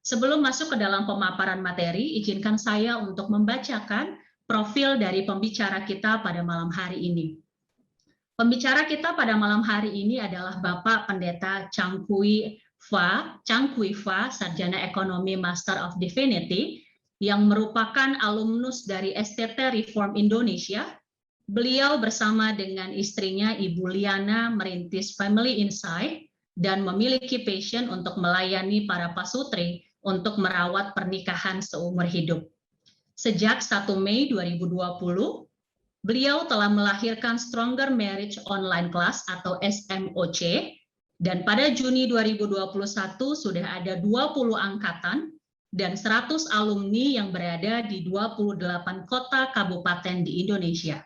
Sebelum masuk ke dalam pemaparan materi, izinkan saya untuk membacakan profil dari pembicara kita pada malam hari ini. Pembicara kita pada malam hari ini adalah Bapak Pendeta Chang Kui Fa, Sarjana Ekonomi Master of Divinity, yang merupakan alumnus dari STT Reform Indonesia. Beliau bersama dengan istrinya Ibu Liana merintis Family Insight dan memiliki passion untuk melayani para pasutri untuk merawat pernikahan seumur hidup. Sejak 1 Mei 2020, beliau telah melahirkan Stronger Marriage Online Class atau SMOC, dan pada Juni 2021 sudah ada 20 angkatan dan 100 alumni yang berada di 28 kota kabupaten di Indonesia.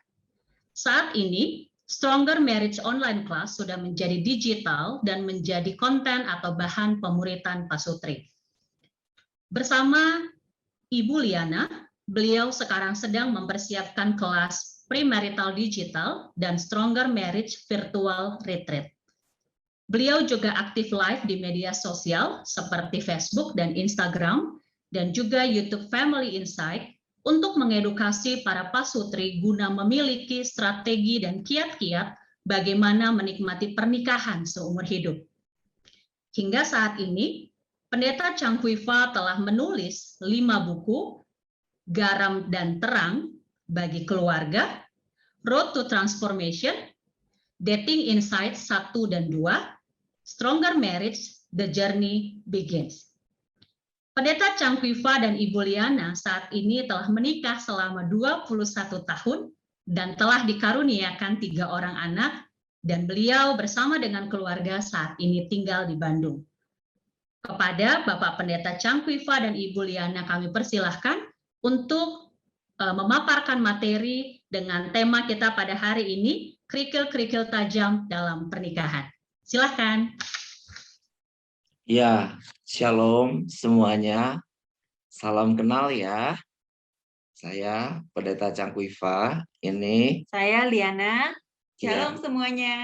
Saat ini, Stronger Marriage Online Class sudah menjadi digital dan menjadi konten atau bahan pemuritan pasutri. Bersama Ibu Liana, beliau sekarang sedang mempersiapkan kelas Premarital Digital dan Stronger Marriage Virtual Retreat. Beliau juga aktif live di media sosial seperti Facebook dan Instagram, dan juga YouTube Family Insight untuk mengedukasi para pasutri guna memiliki strategi dan kiat-kiat bagaimana menikmati pernikahan seumur hidup. Hingga saat ini, Pendeta Chang Kui Fa telah menulis 5 buku, Garam dan Terang bagi Keluarga, Road to Transformation, Dating Insights 1 dan 2, Stronger Marriage, The Journey Begins. Pendeta Chang Kui Fa dan Ibu Liana saat ini telah menikah selama 21 tahun dan telah dikaruniakan 3 orang anak, dan beliau bersama dengan keluarga saat ini tinggal di Bandung. Kepada Bapak Pendeta Chang Kui Fa dan Ibu Liana kami persilahkan untuk memaparkan materi dengan tema kita pada hari ini, kerikil-kerikil tajam dalam pernikahan. Silahkan. Ya, shalom semuanya. Salam kenal ya. Saya Pendeta Chang Kui Fa. Ini saya Liana. Shalom ya, semuanya.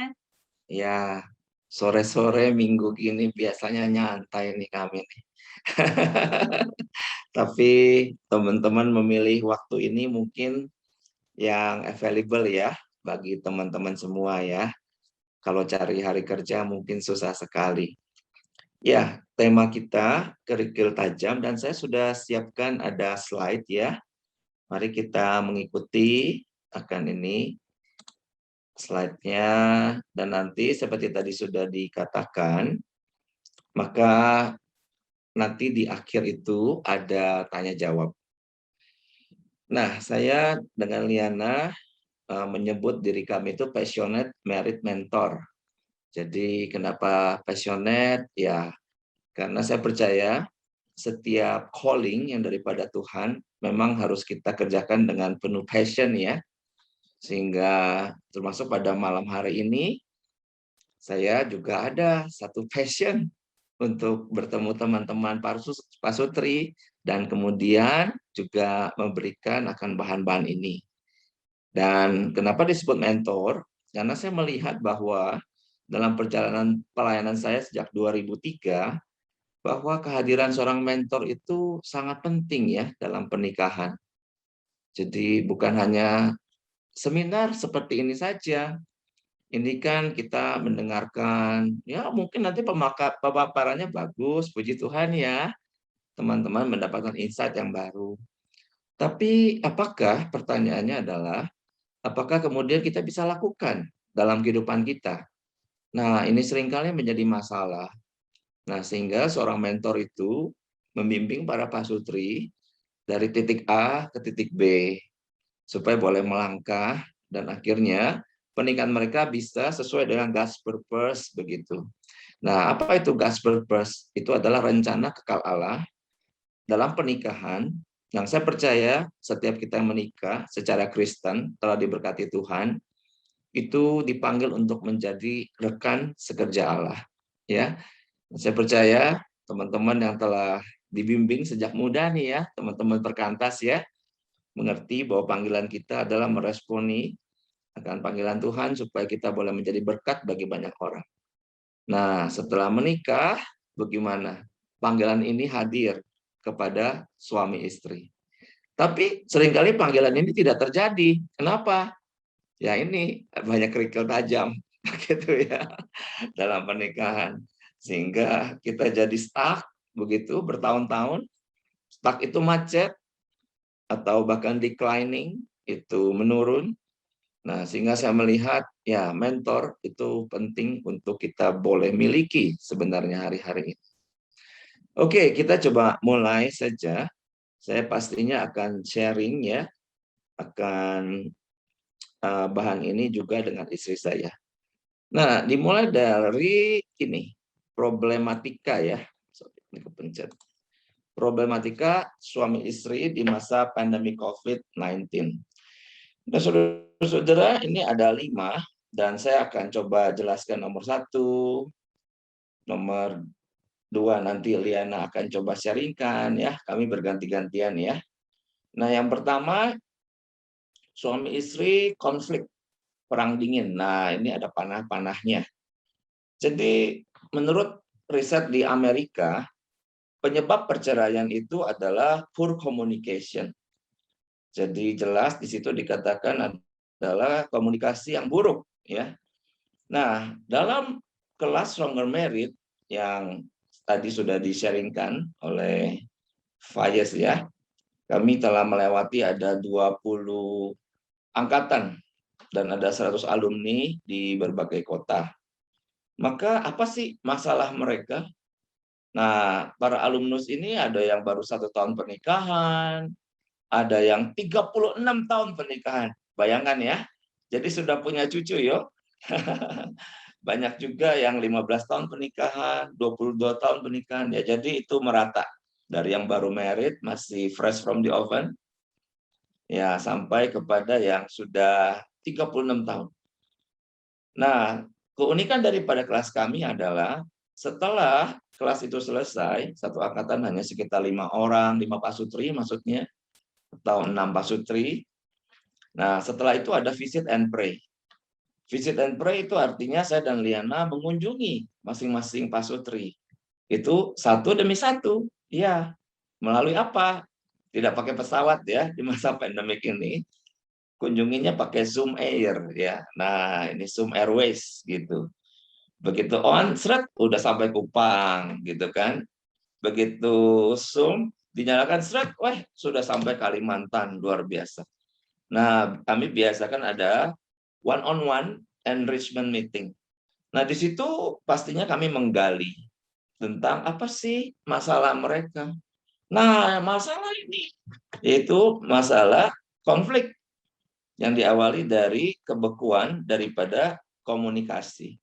Ya, sore-sore minggu gini biasanya nyantai nih kami nih. Tapi teman-teman memilih waktu ini mungkin yang available ya bagi teman-teman semua ya. Kalau cari hari kerja mungkin susah sekali. Ya, tema kita kerikil tajam dan saya sudah siapkan ada slide ya. Mari kita mengikuti akan ini slide-nya, dan nanti seperti tadi sudah dikatakan, maka nanti di akhir itu ada tanya jawab. Nah, saya dengan Liana menyebut diri kami itu passionate married mentor. Jadi kenapa passionate? Ya, karena saya percaya setiap calling yang daripada Tuhan memang harus kita kerjakan dengan penuh passion ya. Sehingga termasuk pada malam hari ini saya juga ada satu passion untuk bertemu teman-teman pasutri dan kemudian juga memberikan akan bahan-bahan ini. Dan kenapa disebut mentor? Karena saya melihat bahwa dalam perjalanan pelayanan saya sejak 2003, bahwa kehadiran seorang mentor itu sangat penting ya dalam pernikahan. Jadi bukan hanya seminar seperti ini saja. Ini kan kita mendengarkan, ya mungkin nanti pemaparannya bagus, puji Tuhan ya, teman-teman mendapatkan insight yang baru. Tapi apakah, pertanyaannya adalah, apakah kemudian kita bisa lakukan dalam kehidupan kita? Nah, ini seringkali menjadi masalah. Nah, sehingga seorang mentor itu membimbing para pasutri dari titik A ke titik B, supaya boleh melangkah, dan akhirnya pernikahan mereka bisa sesuai dengan God's purpose begitu. Nah, apa itu God's purpose? Itu adalah rencana kekal Allah dalam pernikahan yang saya percaya setiap kita yang menikah secara Kristen telah diberkati Tuhan, itu dipanggil untuk menjadi rekan sekerja Allah. Ya, saya percaya teman-teman yang telah dibimbing sejak muda nih ya, teman-teman perkantas ya, mengerti bahwa panggilan kita adalah meresponi akan panggilan Tuhan supaya kita boleh menjadi berkat bagi banyak orang. Nah, setelah menikah, bagaimana? panggilan ini hadir kepada suami istri. Tapi seringkali panggilan ini tidak terjadi. Kenapa? Ya ini banyak kerikil tajam gitu ya dalam pernikahan. Sehingga kita jadi stuck begitu bertahun-tahun. Stuck itu macet atau bahkan declining, itu menurun. Nah, sehingga saya melihat ya mentor itu penting untuk kita boleh miliki sebenarnya hari-hari ini. Oke, kita coba mulai saja. Saya pastinya akan sharing ya, akan bahan ini juga dengan istri saya. Nah, dimulai dari ini, problematika ya. Ini kepencet. Problematika suami istri di masa pandemi COVID-19. Nah, saudara-saudara, ini ada 5, dan saya akan coba jelaskan nomor 1, nomor 2 nanti Liana akan coba sharingkan ya, kami berganti-gantian ya. Nah, yang pertama, suami istri konflik perang dingin. Nah, ini ada panah-panahnya. Jadi, menurut riset di Amerika, penyebab perceraian itu adalah poor communication. Jadi jelas di situ dikatakan adalah komunikasi yang buruk ya. Nah, dalam kelas Stronger Married yang tadi sudah di-sharingkan oleh Fayez ya, kami telah melewati ada 20 angkatan dan ada 100 alumni di berbagai kota. Maka apa sih masalah mereka? Nah, para alumnus ini ada yang baru 1 tahun pernikahan, ada yang 36 tahun pernikahan. Bayangkan ya. Jadi sudah punya cucu yo. Banyak juga yang 15 tahun pernikahan, 22 tahun pernikahan ya. Jadi itu merata. Dari yang baru married masih fresh from the oven ya sampai kepada yang sudah 36 tahun. Nah, keunikan daripada kelas kami adalah setelah kelas itu selesai, 1 angkatan hanya sekitar 5 orang, 5 pasutri maksudnya, atau 6 pasutri. Nah, setelah itu ada visit and pray. Visit and pray itu artinya saya dan Liana mengunjungi masing-masing pasutri. Itu 1 demi 1. Ya, melalui apa? Tidak pakai pesawat ya di masa pandemik ini. Kunjunginya pakai Zoom Air ya. Nah, ini Zoom Airways gitu. Begitu on, seret, udah sampai Kupang gitu kan. Begitu Zoom dinyalakan seret, wah sudah sampai Kalimantan, luar biasa. Nah, kami biasakan ada one-on-one enrichment meeting. Nah, di situ pastinya kami menggali tentang apa sih masalah mereka. Nah, masalah ini yaitu masalah konflik yang diawali dari kebekuan daripada komunikasi.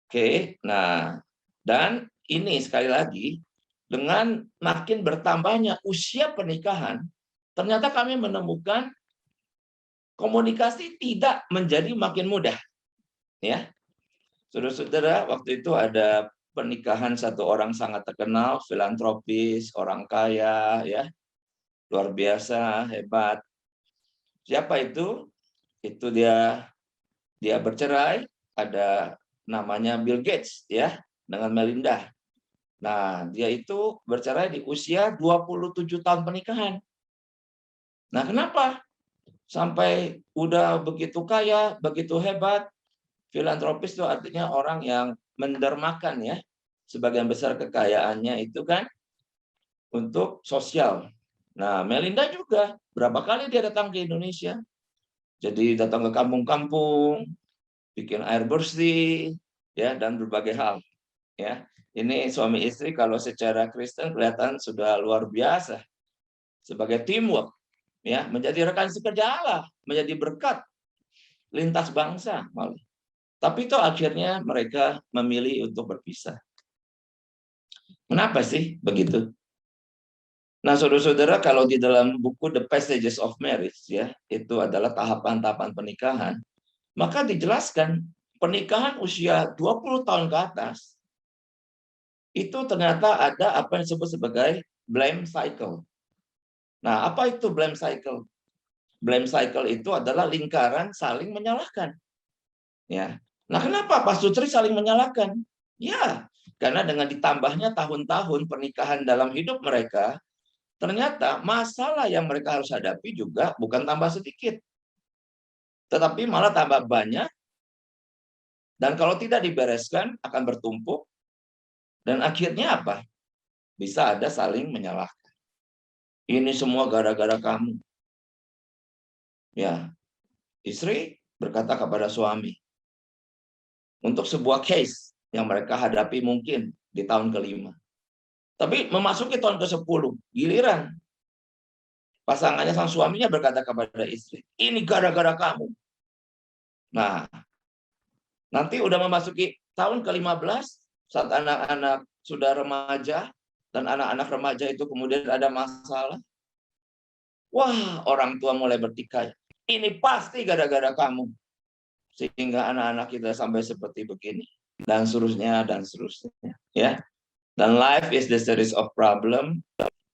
Oke, nah, dan ini sekali lagi, dengan makin bertambahnya usia pernikahan, ternyata kami menemukan komunikasi tidak menjadi makin mudah. Ya, saudara-saudara, waktu itu ada pernikahan 1 orang sangat terkenal, filantropis, orang kaya, ya, luar biasa, hebat. Siapa itu? Itu dia bercerai, ada namanya Bill Gates, ya, dengan Melinda. Nah, dia itu bercerai di usia 27 tahun pernikahan. Nah, kenapa? Sampai udah begitu kaya, begitu hebat. Filantropis itu artinya orang yang mendermakan ya, sebagian besar kekayaannya itu kan untuk sosial. Nah, Melinda juga berapa kali dia datang ke Indonesia. Jadi datang ke kampung-kampung, bikin air bersih ya, dan berbagai hal ya. Ini suami istri kalau secara Kristen kelihatan sudah luar biasa sebagai teamwork ya, menjadi rekan sekerja Allah, menjadi berkat lintas bangsa malah. Tapi itu akhirnya mereka memilih untuk berpisah. Kenapa sih begitu? Nah, saudara-saudara, kalau di dalam buku The Passages of Marriage ya, itu adalah tahapan-tahapan pernikahan, maka dijelaskan pernikahan usia 20 tahun ke atas itu ternyata ada apa yang disebut sebagai blame cycle. Nah, apa itu blame cycle? Blame cycle itu adalah lingkaran saling menyalahkan. Ya. Nah, kenapa Pak Sutri saling menyalahkan? Ya, Karena dengan ditambahnya tahun-tahun pernikahan dalam hidup mereka, ternyata masalah yang mereka harus hadapi juga bukan tambah sedikit, tetapi malah tambah banyak, dan kalau tidak dibereskan akan bertumpuk, dan akhirnya apa? Bisa ada saling menyalahkan. Ini semua gara-gara kamu. Ya, istri berkata kepada suami, untuk sebuah case yang mereka hadapi mungkin di tahun ke-5. Tapi memasuki tahun ke-10, giliran pasangannya sang suaminya berkata kepada istri, ini gara-gara kamu. Nah, nanti udah memasuki tahun ke-15, saat anak-anak sudah remaja, dan anak-anak remaja itu kemudian ada masalah. Wah, orang tua mulai bertikai. Ini pasti gara-gara kamu. Sehingga anak-anak kita sampai seperti begini. Dan seterusnya, dan seterusnya. Ya. Dan life is the series of problem.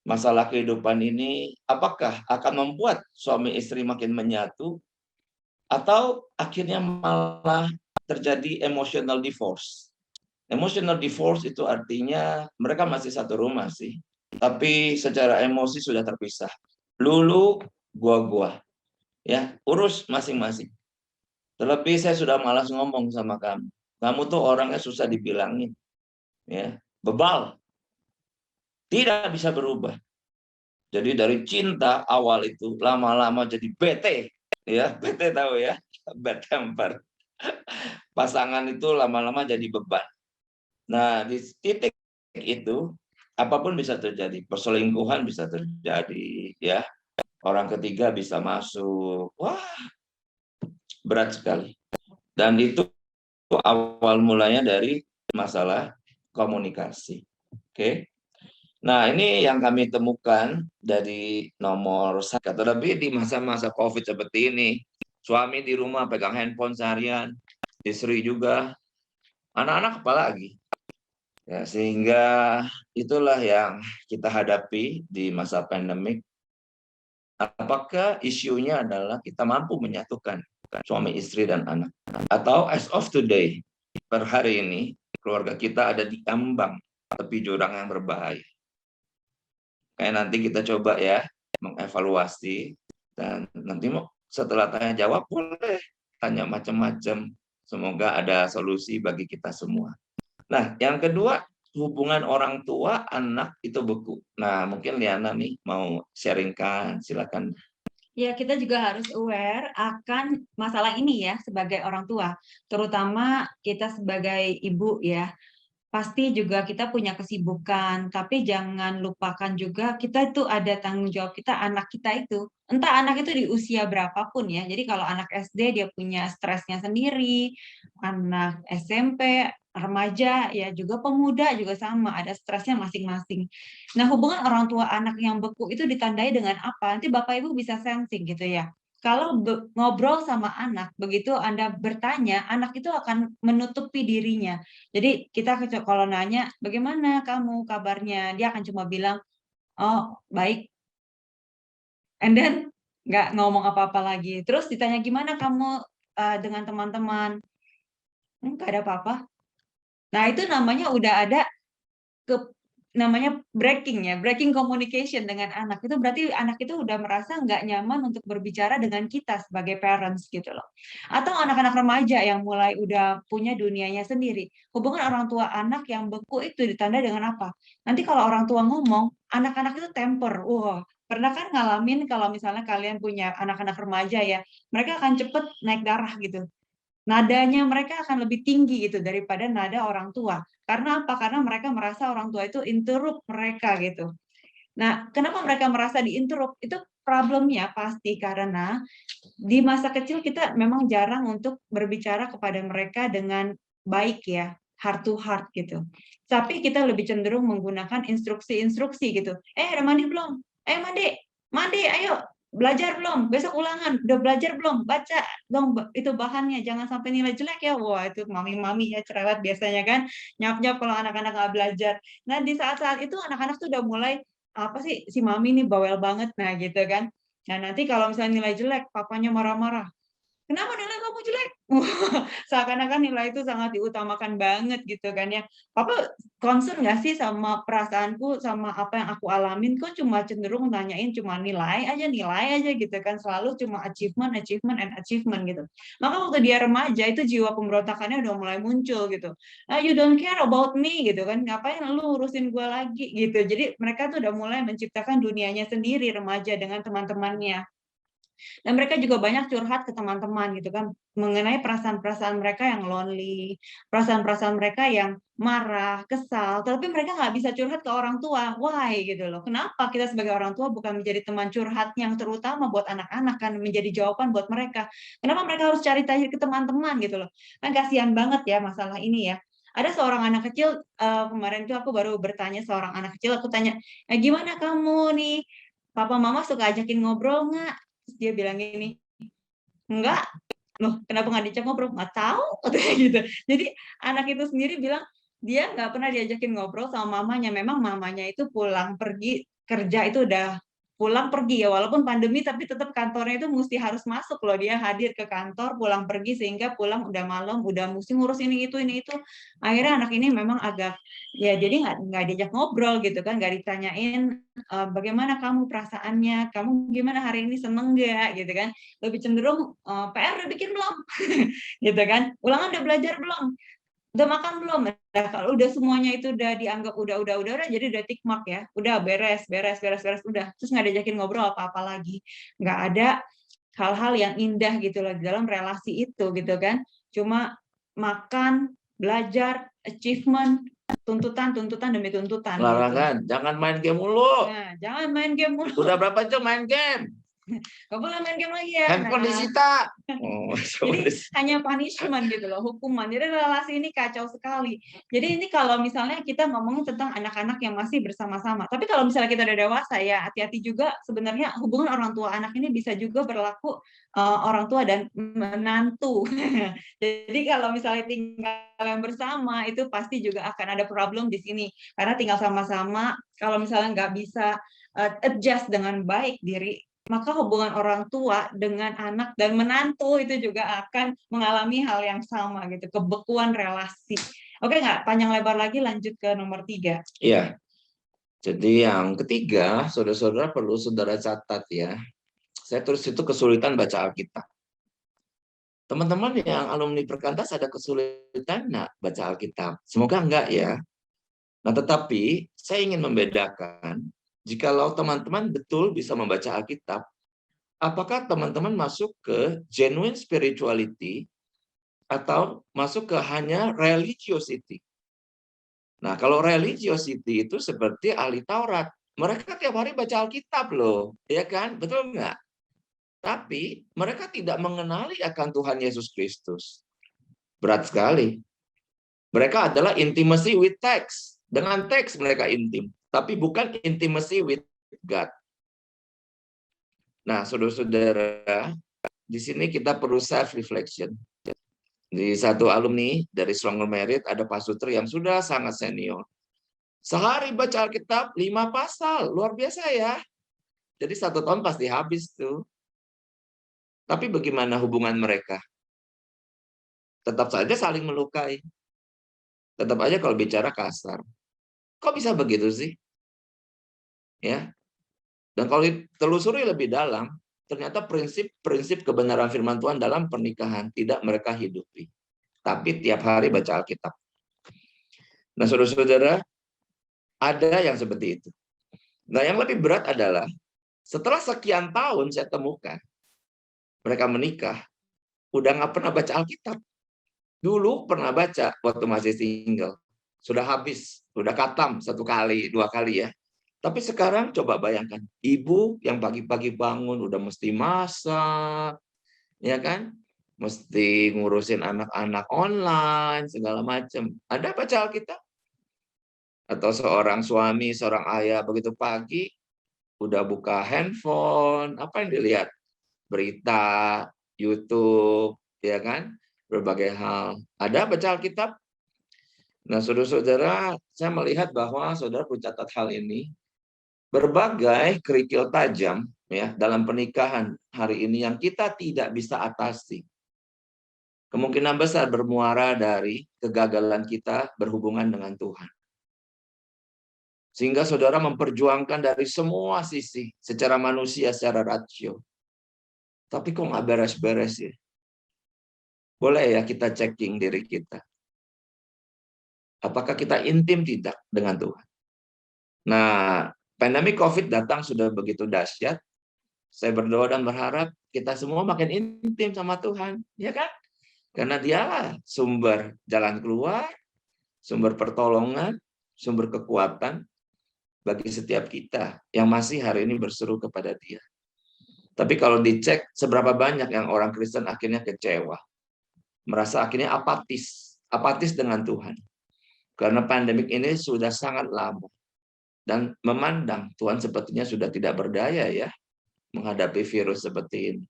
Masalah kehidupan ini apakah akan membuat suami istri makin menyatu, atau akhirnya malah terjadi emotional divorce. Emotional divorce itu artinya mereka masih satu rumah sih, tapi secara emosi sudah terpisah. Lulu, gua. Ya, urus masing-masing. Terlebih saya sudah malas ngomong sama kamu. Kamu tuh orangnya susah dibilangin. Ya, bebal. Tidak bisa berubah. Jadi dari cinta awal itu lama-lama jadi bete, ya bete tahu ya, bad temper. Pasangan itu lama-lama jadi beban. Nah di titik itu apapun bisa terjadi, perselingkuhan bisa terjadi, ya orang ketiga bisa masuk, wah berat sekali. Dan itu awal mulanya dari masalah komunikasi. Oke. Nah, ini yang kami temukan dari nomor 1. Terlebih di masa-masa COVID seperti ini, suami di rumah pegang handphone seharian, istri juga, anak-anak apalagi. Ya, sehingga itulah yang kita hadapi di masa pandemik. Apakah isunya adalah kita mampu menyatukan suami, istri, dan anak? Atau as of today, per hari ini, keluarga kita ada di ambang tepi jurang yang berbahaya. Kayak nanti kita coba ya mengevaluasi, dan nanti setelah tanya jawab boleh tanya macam-macam. Semoga ada solusi bagi kita semua. Nah, yang kedua, hubungan orang tua anak itu beku. Nah, mungkin Liana nih mau sharingkan, silakan. Ya, kita juga harus aware akan masalah ini ya sebagai orang tua, terutama kita sebagai ibu ya. Pasti juga kita punya kesibukan, tapi jangan lupakan juga kita itu ada tanggung jawab kita, anak kita itu. Entah anak itu di usia berapapun ya. Jadi kalau anak SD dia punya stresnya sendiri, anak SMP, remaja ya juga pemuda juga sama, ada stresnya masing-masing. Nah, hubungan orang tua anak yang beku itu ditandai dengan apa? Nanti Bapak Ibu bisa sensing gitu ya. Kalau ngobrol sama anak, begitu Anda bertanya, anak itu akan menutupi dirinya. Jadi kita kalau nanya, bagaimana kamu kabarnya? Dia akan cuma bilang, oh baik. And then nggak ngomong apa-apa lagi. Terus ditanya, gimana kamu dengan teman-teman? Nggak ada apa-apa. Nah itu namanya udah ada namanya breaking communication dengan anak. Itu berarti anak itu udah merasa nggak nyaman untuk berbicara dengan kita sebagai parents gitu loh. Atau anak-anak remaja yang mulai udah punya dunianya sendiri. Hubungan orang tua anak yang beku itu ditandai dengan apa? Nanti kalau orang tua ngomong, anak-anak itu temper. Wah, pernah kan ngalamin kalau misalnya kalian punya anak-anak remaja ya, mereka akan cepet naik darah gitu. Nadanya mereka akan lebih tinggi gitu daripada nada orang tua. Karena apa? Karena mereka merasa orang tua itu interrupt mereka gitu. Nah, kenapa mereka merasa di-interrupt? Itu problemnya pasti karena di masa kecil kita memang jarang untuk berbicara kepada mereka dengan baik ya, heart to heart gitu. Tapi kita lebih cenderung menggunakan instruksi-instruksi gitu. Udah mandi belum? Mandi. Mandi, ayo. Belajar belum? Besok ulangan. Udah belajar belum? Baca dong itu bahannya. Jangan sampai nilai jelek ya. Wah, itu mami-mami ya cerewet biasanya kan. Nyap-nyap kalau anak-anak nggak belajar. Nah, di saat-saat itu anak-anak tuh udah mulai apa sih si mami nih bawel banget nah gitu kan. Nah nanti kalau misalnya nilai jelek papanya marah-marah, kenapa nilai kamu jelek, Seakan-akan nilai itu sangat diutamakan banget gitu kan ya. Papa concern nggak sih sama perasaanku, sama apa yang aku alamin? Kok cuma cenderung nanyain cuma nilai aja gitu kan. Selalu cuma achievement, achievement, and achievement gitu. Maka waktu dia remaja itu jiwa pemberontakannya udah mulai muncul gitu. Ah, you don't care about me gitu kan. Ngapain lu urusin gue lagi gitu. Jadi mereka tuh udah mulai menciptakan dunianya sendiri remaja dengan teman-temannya. Dan mereka juga banyak curhat ke teman-teman gitu kan, mengenai perasaan-perasaan mereka yang lonely, perasaan-perasaan mereka yang marah, kesal, tapi mereka nggak bisa curhat ke orang tua. Why gitu loh. Kenapa kita sebagai orang tua bukan menjadi teman curhat yang terutama buat anak-anak kan, menjadi jawaban buat mereka. Kenapa mereka harus cari ke teman-teman gitu loh. Kan kasihan banget ya masalah ini ya. Ada seorang anak kecil, kemarin tuh aku baru bertanya seorang anak kecil, aku tanya, gimana kamu nih? Papa mama suka ajakin ngobrol nggak? Terus dia bilang gini, enggak. Loh, kenapa nggak diajak ngobrol? Nggak tahu, katanya gitu. Jadi anak itu sendiri bilang dia nggak pernah diajakin ngobrol sama mamanya. Memang mamanya itu pulang pergi kerja itu udah pulang pergi ya, walaupun pandemi tapi tetap kantornya itu mesti harus masuk loh, dia hadir ke kantor pulang pergi sehingga pulang udah malam, udah mesti ngurus ini itu. Akhirnya anak ini memang agak ya jadi nggak diajak ngobrol gitu kan, nggak ditanyain bagaimana kamu perasaannya, kamu gimana hari ini, seneng nggak gitu kan, lebih cenderung PR udah bikin belum gitu kan, ulangan udah belajar belum, udah makan belum. Nah, kalau udah semuanya itu udah dianggap udah jadi udah tick mark ya, udah beres udah, terus nggak diajakin ngobrol apa-apa lagi, nggak ada hal-hal yang indah gitu loh di dalam relasi itu gitu kan, cuma makan, belajar, achievement, tuntutan demi tuntutan gitu. Larangan, jangan main game mulu. Nah, jangan main game mulu. Udah berapa jam main game? Gak boleh main game lagi ya. Handphone disita. Oh, Jadi hanya punishment gitu loh, hukuman. Jadi relasi ini kacau sekali. Jadi ini kalau misalnya kita ngomongin tentang anak-anak yang masih bersama-sama. Tapi kalau misalnya kita udah dewasa ya, hati-hati juga sebenarnya hubungan orang tua anak ini bisa juga berlaku orang tua dan menantu. Jadi kalau misalnya tinggal yang bersama itu pasti juga akan ada problem di sini. Karena tinggal sama-sama, kalau misalnya nggak bisa adjust dengan baik diri, maka hubungan orang tua dengan anak dan menantu itu juga akan mengalami hal yang sama gitu, kebekuan relasi. Oke, nggak panjang lebar lagi, lanjut ke nomor 3. Iya. Jadi yang ketiga, saudara-saudara perlu saudara catat ya. Saya tulis itu kesulitan baca Alkitab. Teman-teman yang alumni Perkantas ada kesulitan nggak baca Alkitab? Semoga enggak ya. Nah, tetapi saya ingin membedakan, jikalau teman-teman betul bisa membaca Alkitab, apakah teman-teman masuk ke genuine spirituality atau masuk ke hanya religiosity? Nah, kalau religiosity itu seperti ahli Taurat. Mereka tiap hari baca Alkitab loh, ya kan? Betul nggak? Tapi mereka tidak mengenali akan Tuhan Yesus Kristus. Berat sekali. Mereka adalah intimacy with text. Dengan teks mereka intim, tapi bukan intimacy with God. Nah, saudara-saudara, di sini kita perlu self-reflection. Di satu alumni dari Stronger Merit ada Pak Sutri yang sudah sangat senior. Sehari baca Alkitab 5 pasal, luar biasa ya. Jadi 1 tahun pasti habis tuh. Tapi bagaimana hubungan mereka? Tetap saja saling melukai. Tetap aja kalau bicara kasar. Kok bisa begitu sih? Ya. Dan kalau ditelusuri lebih dalam, ternyata prinsip-prinsip kebenaran firman Tuhan dalam pernikahan tidak mereka hidupi. Tapi tiap hari baca Alkitab. Nah, saudara-saudara, ada yang seperti itu. Nah, yang lebih berat adalah setelah sekian tahun saya temukan mereka menikah, udah nggak pernah baca Alkitab. Dulu pernah baca waktu masih single. Sudah habis, sudah khatam 1 kali, 2 kali ya. Tapi sekarang coba bayangkan, ibu yang pagi-pagi bangun udah mesti masak, ya kan? Mesti ngurusin anak-anak online, segala macam. Ada baca Alkitab? Atau seorang suami, seorang ayah begitu pagi, udah buka handphone, apa yang dilihat? Berita, YouTube, ya kan? Berbagai hal. Ada baca Alkitab? Nah, saudara-saudara, saya melihat bahwa saudara perlu catat hal ini. Berbagai kerikil tajam ya dalam pernikahan hari ini yang kita tidak bisa atasi. kemungkinan besar bermuara dari kegagalan kita berhubungan dengan Tuhan. Sehingga saudara memperjuangkan dari semua sisi, secara manusia, secara rasio. Tapi kok nggak beres-beres ya? Boleh ya kita checking diri kita. Apakah kita intim tidak dengan Tuhan? Nah, pandemi COVID datang sudah begitu dahsyat. Saya berdoa dan berharap kita semua makin intim sama Tuhan, ya kan? Karena Dialah sumber jalan keluar, sumber pertolongan, sumber kekuatan bagi setiap kita yang masih hari ini berseru kepada Dia. Tapi kalau dicek seberapa banyak yang orang Kristen akhirnya kecewa, merasa akhirnya apatis dengan Tuhan. Karena pandemik ini sudah sangat lama. Dan memandang Tuhan sepertinya sudah tidak berdaya ya menghadapi virus seperti ini.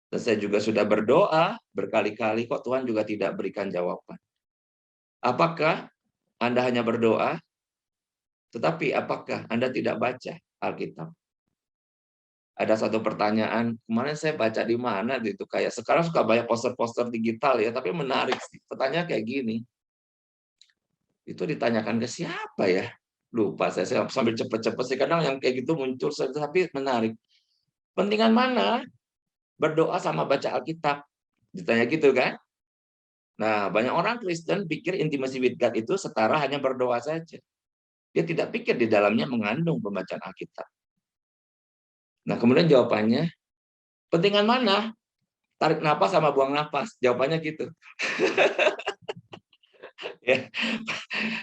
Dan saya juga sudah berdoa berkali-kali kok Tuhan juga tidak berikan jawaban. Apakah Anda hanya berdoa, tetapi apakah Anda tidak baca Alkitab? Ada satu pertanyaan, kemarin saya baca di mana gitu, kayak sekarang suka banyak poster-poster digital ya, tapi menarik sih. Pertanyaan kayak gini, itu ditanyakan ke siapa ya? Lupa saya sambil cepet-cepet sih, kadang yang kayak gitu muncul, tapi menarik. Pentingan mana? Berdoa sama baca Alkitab. Ditanya gitu kan? Nah, banyak orang Kristen pikir intimacy with God itu setara hanya berdoa saja. Dia tidak pikir di dalamnya mengandung pembacaan Alkitab. Nah, kemudian jawabannya, pentingan mana? Tarik napas sama buang napas. Jawabannya gitu. Ya.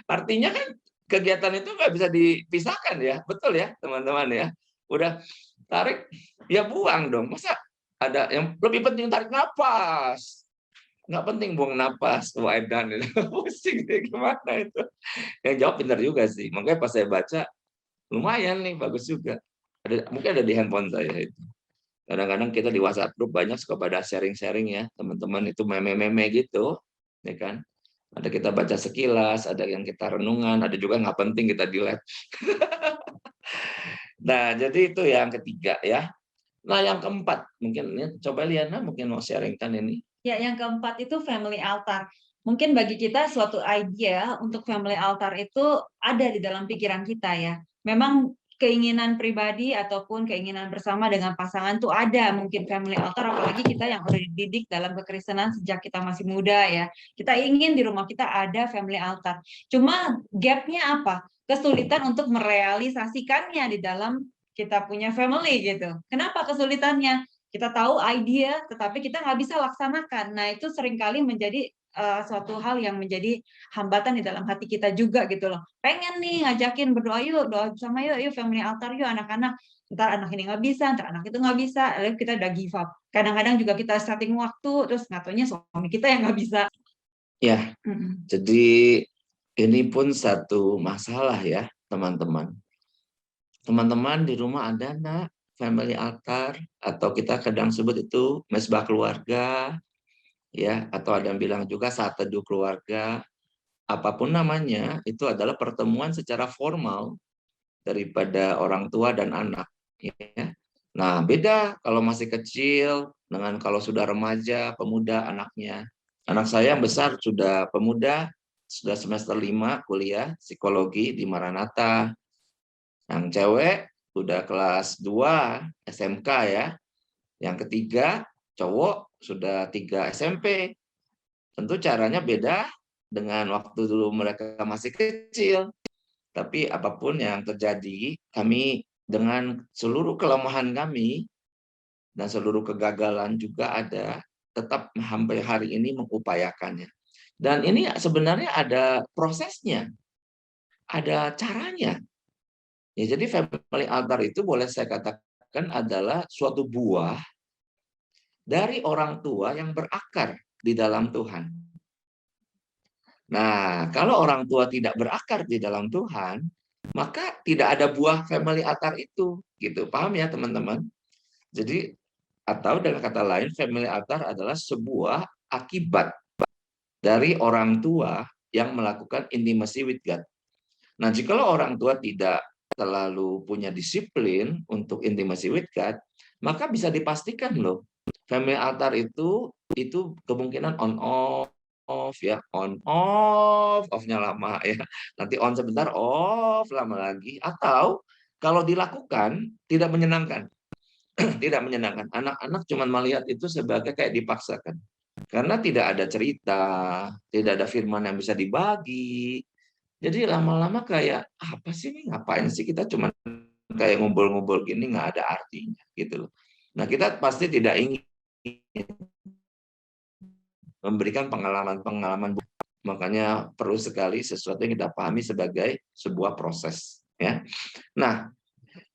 Artinya kan kegiatan itu nggak bisa dipisahkan ya. Betul ya, teman-teman ya. Udah tarik, ya buang dong. Masa ada yang lebih penting tarik napas? Nggak penting buang napas, edan itu. Pusing deh, gimana itu. Yang jawab pintar juga sih. Makanya pas saya baca, lumayan nih, bagus juga. Mungkin ada di handphone saya itu. Kadang-kadang kita di WhatsApp group banyak suka pada sharing-sharing ya, teman-teman itu meme-meme gitu, ya kan? Ada kita baca sekilas, ada yang kita renungan, ada juga nggak penting kita delete. Nah, jadi itu yang ketiga ya. Nah, yang keempat, mungkin ya, coba Liana mungkin mau sharingkan ini. Ya, yang keempat itu family altar. Mungkin bagi kita suatu idea untuk family altar itu ada di dalam pikiran kita ya. Memang keinginan pribadi ataupun keinginan bersama dengan pasangan tuh ada mungkin family altar, apalagi kita yang udah dididik dalam kekristenan sejak kita masih muda ya. Kita ingin di rumah kita ada family altar. Cuma gapnya apa? Kesulitan untuk merealisasikannya di dalam kita punya family gitu. Kenapa kesulitannya? Kita tahu idea, tetapi kita nggak bisa laksanakan. Nah, itu seringkali menjadi suatu hal yang menjadi hambatan di dalam hati kita juga gitu loh. Pengen nih ngajakin berdoa yuk, doa sama yuk family altar yuk anak-anak. Ntar anak ini nggak bisa, ntar anak itu nggak bisa, lalu kita udah give up. Kadang-kadang juga kita setting waktu, terus nggak taunya suami kita yang nggak bisa. Ya, jadi ini pun satu masalah ya, teman-teman. Teman-teman di rumah ada nggak family altar, atau kita kadang sebut itu mesbah keluarga, ya, atau ada yang bilang juga saat teduh keluarga, apapun namanya, itu adalah pertemuan secara formal daripada orang tua dan anak. Ya. Nah, beda kalau masih kecil dengan kalau sudah remaja, pemuda anaknya. Anak saya yang besar sudah pemuda, sudah semester 5 kuliah psikologi di Maranatha. Yang cewek udah kelas 2 SMK ya. Yang ketiga, cowok sudah 3 SMP. Tentu caranya beda dengan waktu dulu mereka masih kecil. Tapi apapun yang terjadi, kami dengan seluruh kelemahan kami dan seluruh kegagalan juga ada, tetap sampai hari ini mengupayakannya. Dan ini sebenarnya ada prosesnya, ada caranya. Ya, jadi family altar itu boleh saya katakan adalah suatu buah dari orang tua yang berakar di dalam Tuhan. Nah, kalau orang tua tidak berakar di dalam Tuhan, maka tidak ada buah family altar itu. Gitu, paham ya teman-teman? Jadi, atau dengan kata lain, family altar adalah sebuah akibat dari orang tua yang melakukan intimacy with God. Nah, jikalau orang tua tidak terlalu punya disiplin untuk intimacy with God, maka bisa dipastikan loh, Family altar itu kemungkinan on off ya, on off, off-nya lama ya. Nanti on sebentar, off lama lagi. Atau kalau dilakukan tidak menyenangkan. Tidak menyenangkan. Anak-anak cuma melihat itu sebagai kayak dipaksakan. Karena tidak ada cerita, tidak ada firman yang bisa dibagi. Jadi lama-lama kayak apa sih ini, ngapain sih kita cuma kayak ngumpul-ngumpul gini, nggak ada artinya gitu loh. Nah, kita pasti tidak ingin memberikan pengalaman-pengalaman. Makanya perlu sekali sesuatu yang kita pahami sebagai sebuah proses ya. Nah,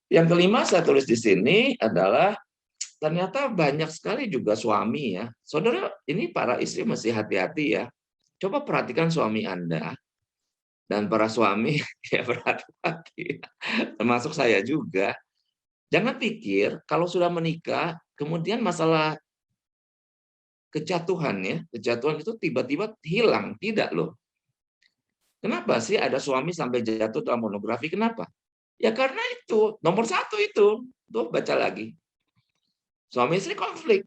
yang kelima saya tulis di sini adalah ternyata banyak sekali juga suami ya. Saudara, ini para istri mesti hati-hati ya. Coba perhatikan suami Anda dan para suami ya, berhati-hati. Termasuk saya juga. Jangan pikir kalau sudah menikah kemudian masalah kejatuhan ya, kejatuhan itu tiba-tiba hilang, tidak loh. Kenapa sih ada suami sampai jatuh dalam pornografi? Kenapa? Ya karena itu, nomor satu itu. Tuh baca lagi. Suami istri konflik.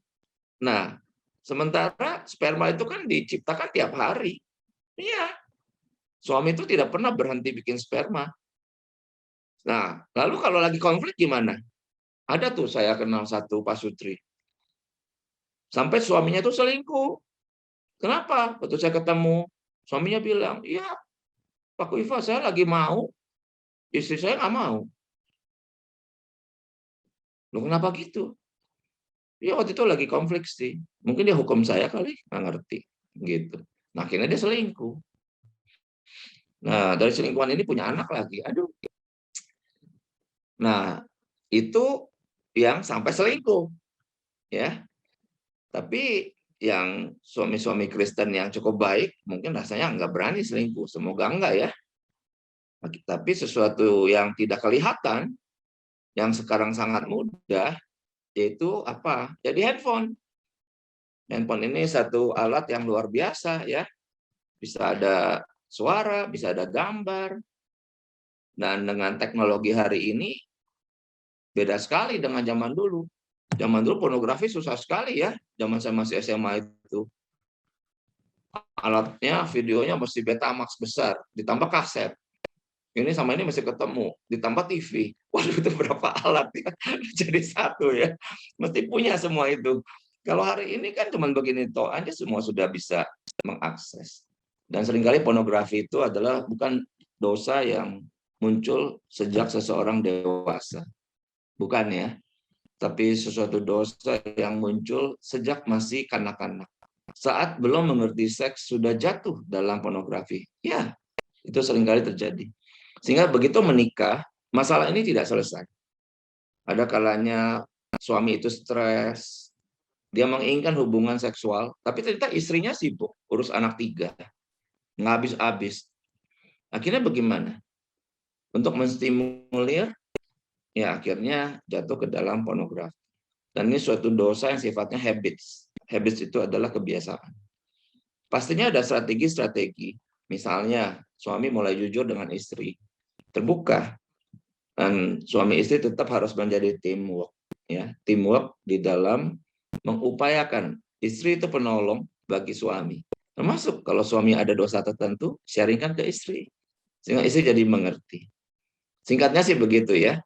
Nah, sementara sperma itu kan diciptakan tiap hari. Iya. Suami itu tidak pernah berhenti bikin sperma. Nah, lalu kalau lagi konflik gimana? Ada tuh saya kenal satu pasutri. Sampai suaminya itu selingkuh. Kenapa? Waktu saya ketemu, suaminya bilang, iya Pak Iva, saya lagi mau, istri saya nggak mau. Loh, kenapa gitu? Ya waktu itu lagi konflik sih. Mungkin dia hukum saya kali, nggak ngerti. Gitu. Nah, akhirnya dia selingkuh. Nah, dari selingkuhan ini punya anak lagi. Aduh. Nah, itu yang sampai selingkuh. Ya. Tapi yang suami-suami Kristen yang cukup baik, mungkin rasanya nggak berani selingkuh. Semoga enggak ya. Tapi sesuatu yang tidak kelihatan, yang sekarang sangat mudah, yaitu apa? Jadi handphone. Handphone ini satu alat yang luar biasa ya. Bisa ada suara, bisa ada gambar. Dan dengan teknologi hari ini, beda sekali dengan zaman dulu. Zaman dulu pornografi susah sekali ya. Zaman saya masih SMA itu. Alatnya, videonya mesti Betamax besar, ditambah kaset. Ini sama ini masih ketemu, ditambah TV. Waduh, itu berapa alat ya? Jadi satu ya. Mesti punya semua itu. Kalau hari ini kan cuma begini toh aja semua sudah bisa mengakses. Dan seringkali pornografi itu adalah bukan dosa yang muncul sejak seseorang dewasa. Bukan ya. Tapi sesuatu dosa yang muncul sejak masih kanak-kanak. Saat belum mengerti seks sudah jatuh dalam pornografi. Ya, itu seringkali terjadi. Sehingga begitu menikah, masalah ini tidak selesai. Ada kalanya suami itu stres, dia menginginkan hubungan seksual, tapi ternyata istrinya sibuk, urus anak 3. Nggak habis-habis. Akhirnya bagaimana? Untuk menstimulir, ya akhirnya jatuh ke dalam pornografi. Dan ini suatu dosa yang sifatnya habits. Habits itu adalah kebiasaan. Pastinya ada strategi-strategi. Misalnya, suami mulai jujur dengan istri. Terbuka. Dan suami istri tetap harus menjadi teamwork. Ya, teamwork di dalam mengupayakan. Istri itu penolong bagi suami. Termasuk kalau suami ada dosa tertentu, sharingkan ke istri. Sehingga istri jadi mengerti. Singkatnya sih begitu ya.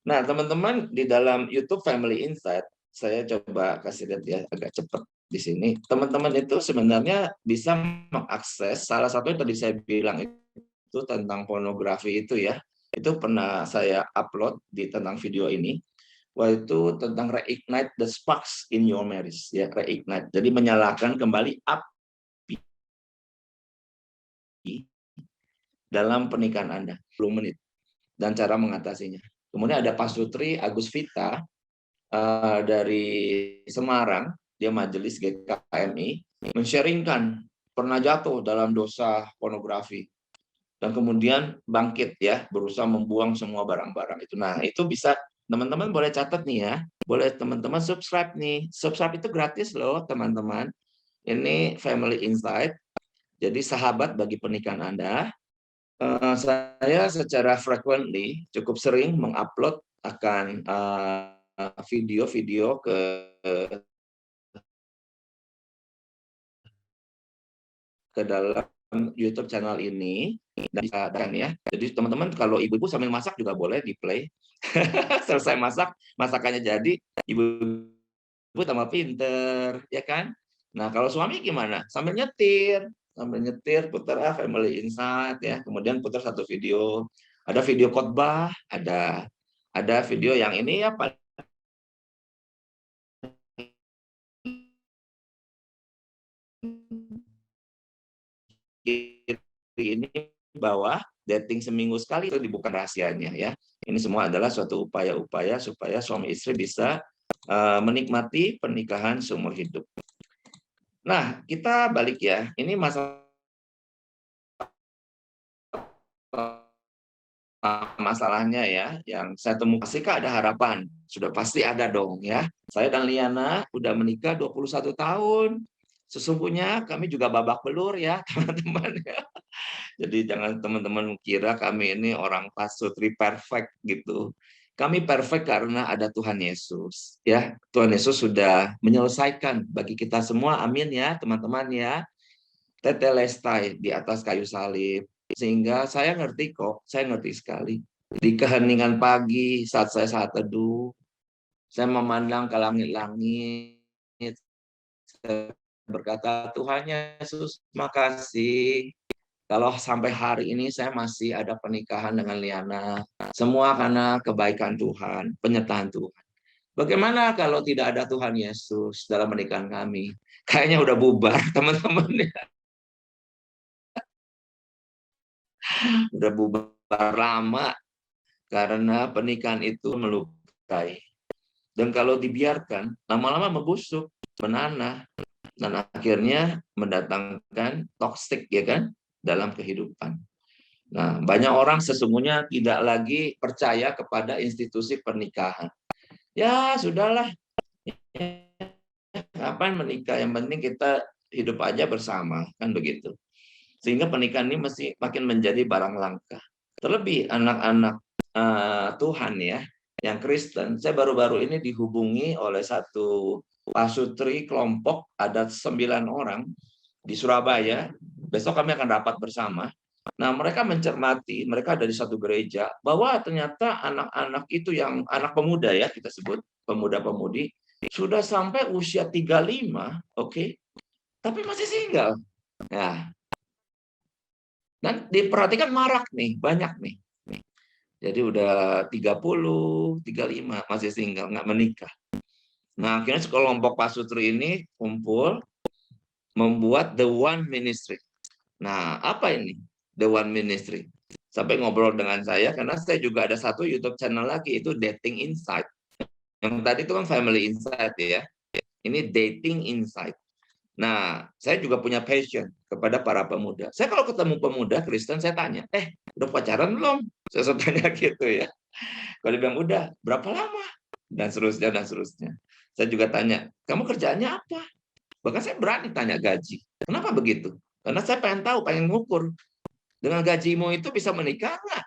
Nah, teman-teman di dalam YouTube Family Insight, saya coba kasih lihat ya agak cepat di sini. Teman-teman itu sebenarnya bisa mengakses salah satu yang tadi saya bilang itu tentang pornografi itu ya. Itu pernah saya upload di tentang video ini. Itu tentang reignite the sparks in your marriage ya, reignite. Jadi menyalakan kembali api dalam pernikahan Anda 10 menit dan cara mengatasinya. Kemudian ada Pak Sutri Agus Vita dari Semarang, dia majelis GKMI, men-sharingkan pernah jatuh dalam dosa pornografi dan kemudian bangkit ya, berusaha membuang semua barang-barang itu. Nah, itu bisa teman-teman boleh catat nih ya, boleh teman-teman subscribe nih. Subscribe itu gratis loh teman-teman. Ini Family Insight, jadi sahabat bagi pernikahan Anda. Saya secara frequently cukup sering mengupload akan video-video ke ke dalam YouTube channel ini dan ya. Jadi teman-teman kalau ibu-ibu sambil masak juga boleh di play. Selesai masak, masakannya jadi, ibu tambah pinter, ya kan? Nah, kalau suami gimana? Sambil nyetir putar Family Insight ya. Kemudian putar satu video. Ada video khotbah, ada video yang ini ya Pak. Ini bahwa dating seminggu sekali itu bukan rahasianya ya. Ini semua adalah suatu upaya-upaya supaya suami istri bisa menikmati pernikahan seumur hidup. Nah, kita balik ya. Ini masalahnya ya, yang saya temukan sih ada harapan. Sudah pasti ada dong ya. Saya dan Liana udah menikah 21 tahun. Sesungguhnya kami juga babak belur ya, teman-teman ya. Jadi jangan teman-teman kira kami ini orang pasutri perfect gitu. Kami perfect karena ada Tuhan Yesus. Ya, Tuhan Yesus sudah menyelesaikan bagi kita semua. Amin ya, teman-teman ya. Tetelestai di atas kayu salib. Sehingga saya ngerti kok, saya ngerti sekali. Di keheningan pagi saat saya saat teduh, saya memandang ke langit-langit, saya berkata, Tuhan Yesus, makasih. Kalau sampai hari ini saya masih ada pernikahan dengan Liana, semua karena kebaikan Tuhan, penyertaan Tuhan. Bagaimana kalau tidak ada Tuhan Yesus dalam pernikahan kami? Kayaknya udah bubar, teman-teman. Udah bubar lama karena pernikahan itu melukai. Dan kalau dibiarkan, lama-lama membusuk, menanah, dan akhirnya mendatangkan toksik ya kan dalam kehidupan. Nah, banyak orang sesungguhnya tidak lagi percaya kepada institusi pernikahan. Ya, sudahlah. Kapan menikah? Yang penting kita hidup aja bersama, kan begitu. Sehingga pernikahan ini mesti makin menjadi barang langka. Terlebih anak-anak Tuhan ya, yang Kristen. Saya baru-baru ini dihubungi oleh satu pasutri kelompok, ada 9 orang di Surabaya. Besok kami akan rapat bersama. Nah, mereka mencermati, mereka dari satu gereja, bahwa ternyata anak-anak itu yang anak pemuda ya, kita sebut pemuda-pemudi, sudah sampai usia 35, oke, tapi masih single. Nah, dan diperhatikan marak nih, banyak nih. Jadi udah 30, 35 masih single, nggak menikah. Nah, akhirnya sekelompok pasutri ini kumpul membuat The One Ministry. Nah, apa ini The One Ministry? Sampai ngobrol dengan saya karena saya juga ada satu YouTube channel lagi, itu Dating Insight. Yang tadi itu kan Family Insight ya. Ini Dating Insight. Nah, saya juga punya passion kepada para pemuda. Saya kalau ketemu pemuda Kristen, saya tanya, udah pacaran belum? Saya tanya gitu ya. Kalau dia bilang, udah, berapa lama? Dan seterusnya, dan seterusnya. Saya juga tanya, kamu kerjaannya apa? Bahkan saya berani tanya gaji. Kenapa begitu? Karena saya pengen tahu, pengen ngukur. Dengan gajimu itu bisa menikah nggak?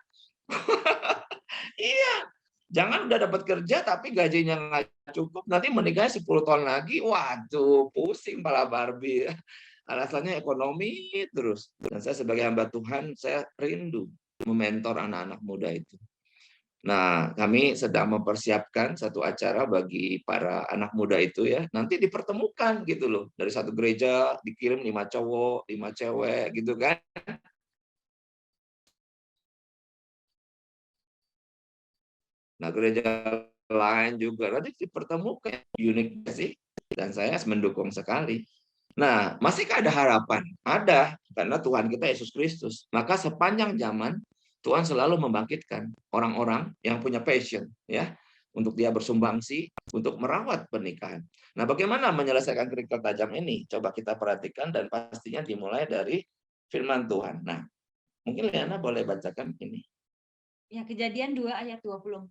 Iya. Jangan udah dapat kerja tapi gajinya nggak cukup. Nanti menikahnya 10 tahun lagi, waduh, pusing pala Barbie. Alasannya ekonomi terus. Dan saya sebagai hamba Tuhan, saya rindu mementor anak-anak muda itu. Nah, kami sedang mempersiapkan satu acara bagi para anak muda itu ya. Nanti dipertemukan gitu loh. Dari satu gereja dikirim 5 cowok, 5 cewek gitu kan. Nah, gereja lain juga nanti dipertemukan, unik sih, dan saya mendukung sekali. Nah, masihkah ada harapan? Ada, karena Tuhan kita Yesus Kristus. Maka sepanjang zaman Tuhan selalu membangkitkan orang-orang yang punya passion ya untuk dia bersumbangsi untuk merawat pernikahan. Nah, bagaimana menyelesaikan kerikil tajam ini? Coba kita perhatikan dan pastinya dimulai dari firman Tuhan. Nah, mungkin Liana boleh bacakan ini. Ya, Kejadian 2 ayat 24,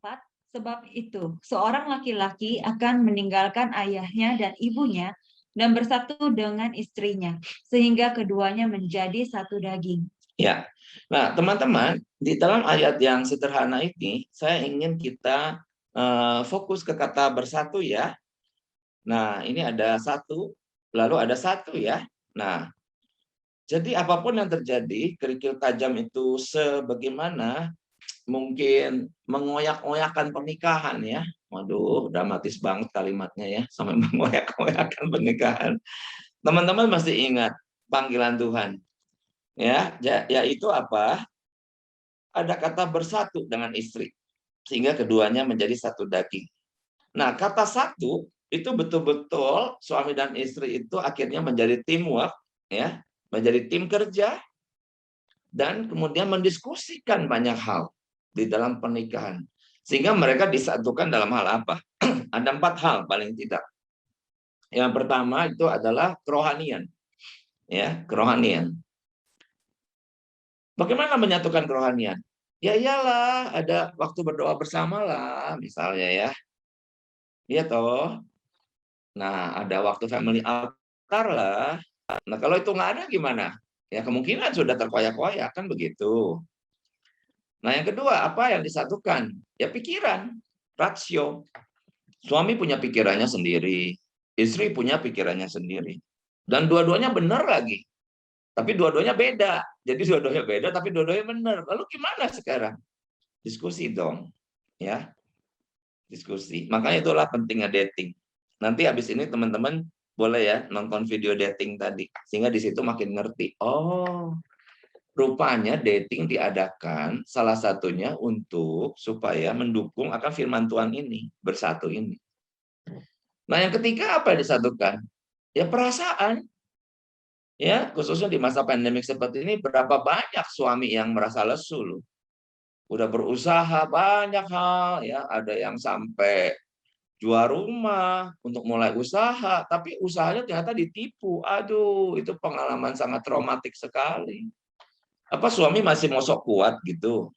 sebab itu seorang laki-laki akan meninggalkan ayahnya dan ibunya dan bersatu dengan istrinya, sehingga keduanya menjadi satu daging. Ya, nah teman-teman, di dalam ayat yang sederhana ini, saya ingin kita fokus ke kata bersatu ya. Nah, ini ada satu, lalu ada satu ya. Nah, Jadi apapun yang terjadi, kerikil tajam itu sebagaimana mungkin mengoyak-ngoyakan pernikahan ya. Waduh, dramatis banget kalimatnya ya, sampai mengoyak-ngoyakan pernikahan. Teman-teman masih ingat panggilan Tuhan ya, yaitu apa? Ada kata bersatu dengan istri sehingga keduanya menjadi satu daging. Nah, kata satu itu betul-betul suami dan istri itu akhirnya menjadi teamwork ya, menjadi tim kerja dan kemudian mendiskusikan banyak hal di dalam pernikahan. Sehingga mereka disatukan dalam hal apa? Ada 4 hal paling tidak. Yang pertama itu adalah kerohanian. Ya, kerohanian. Bagaimana menyatukan kerohanian? Ya iyalah, ada waktu berdoa bersama lah, misalnya ya. Iya toh. Nah, ada waktu family altar lah. Nah, kalau itu nggak ada gimana? Ya kemungkinan sudah terkoyak-koyak, kan begitu. Nah, yang kedua, apa yang disatukan? Ya pikiran, rasio. Suami punya pikirannya sendiri, istri punya pikirannya sendiri. Dan dua-duanya benar lagi. Tapi dua-duanya beda. Jadi dua-duanya beda, tapi dua-duanya benar. Lalu gimana sekarang? Diskusi dong. Ya, diskusi. Makanya itulah pentingnya dating. Nanti habis ini teman-teman boleh ya nonton video dating tadi. Sehingga di situ makin ngerti. Oh, rupanya dating diadakan salah satunya untuk supaya mendukung akan firman Tuhan ini, bersatu ini. Nah, yang ketiga apa yang disatukan? Ya perasaan. Ya, khususnya di masa pandemik seperti ini berapa banyak suami yang merasa lesu loh. Udah berusaha banyak hal ya, ada yang sampai jual rumah untuk mulai usaha, tapi usahanya ternyata ditipu. Aduh, itu pengalaman sangat traumatik sekali. Apa suami masih mau sok kuat gitu?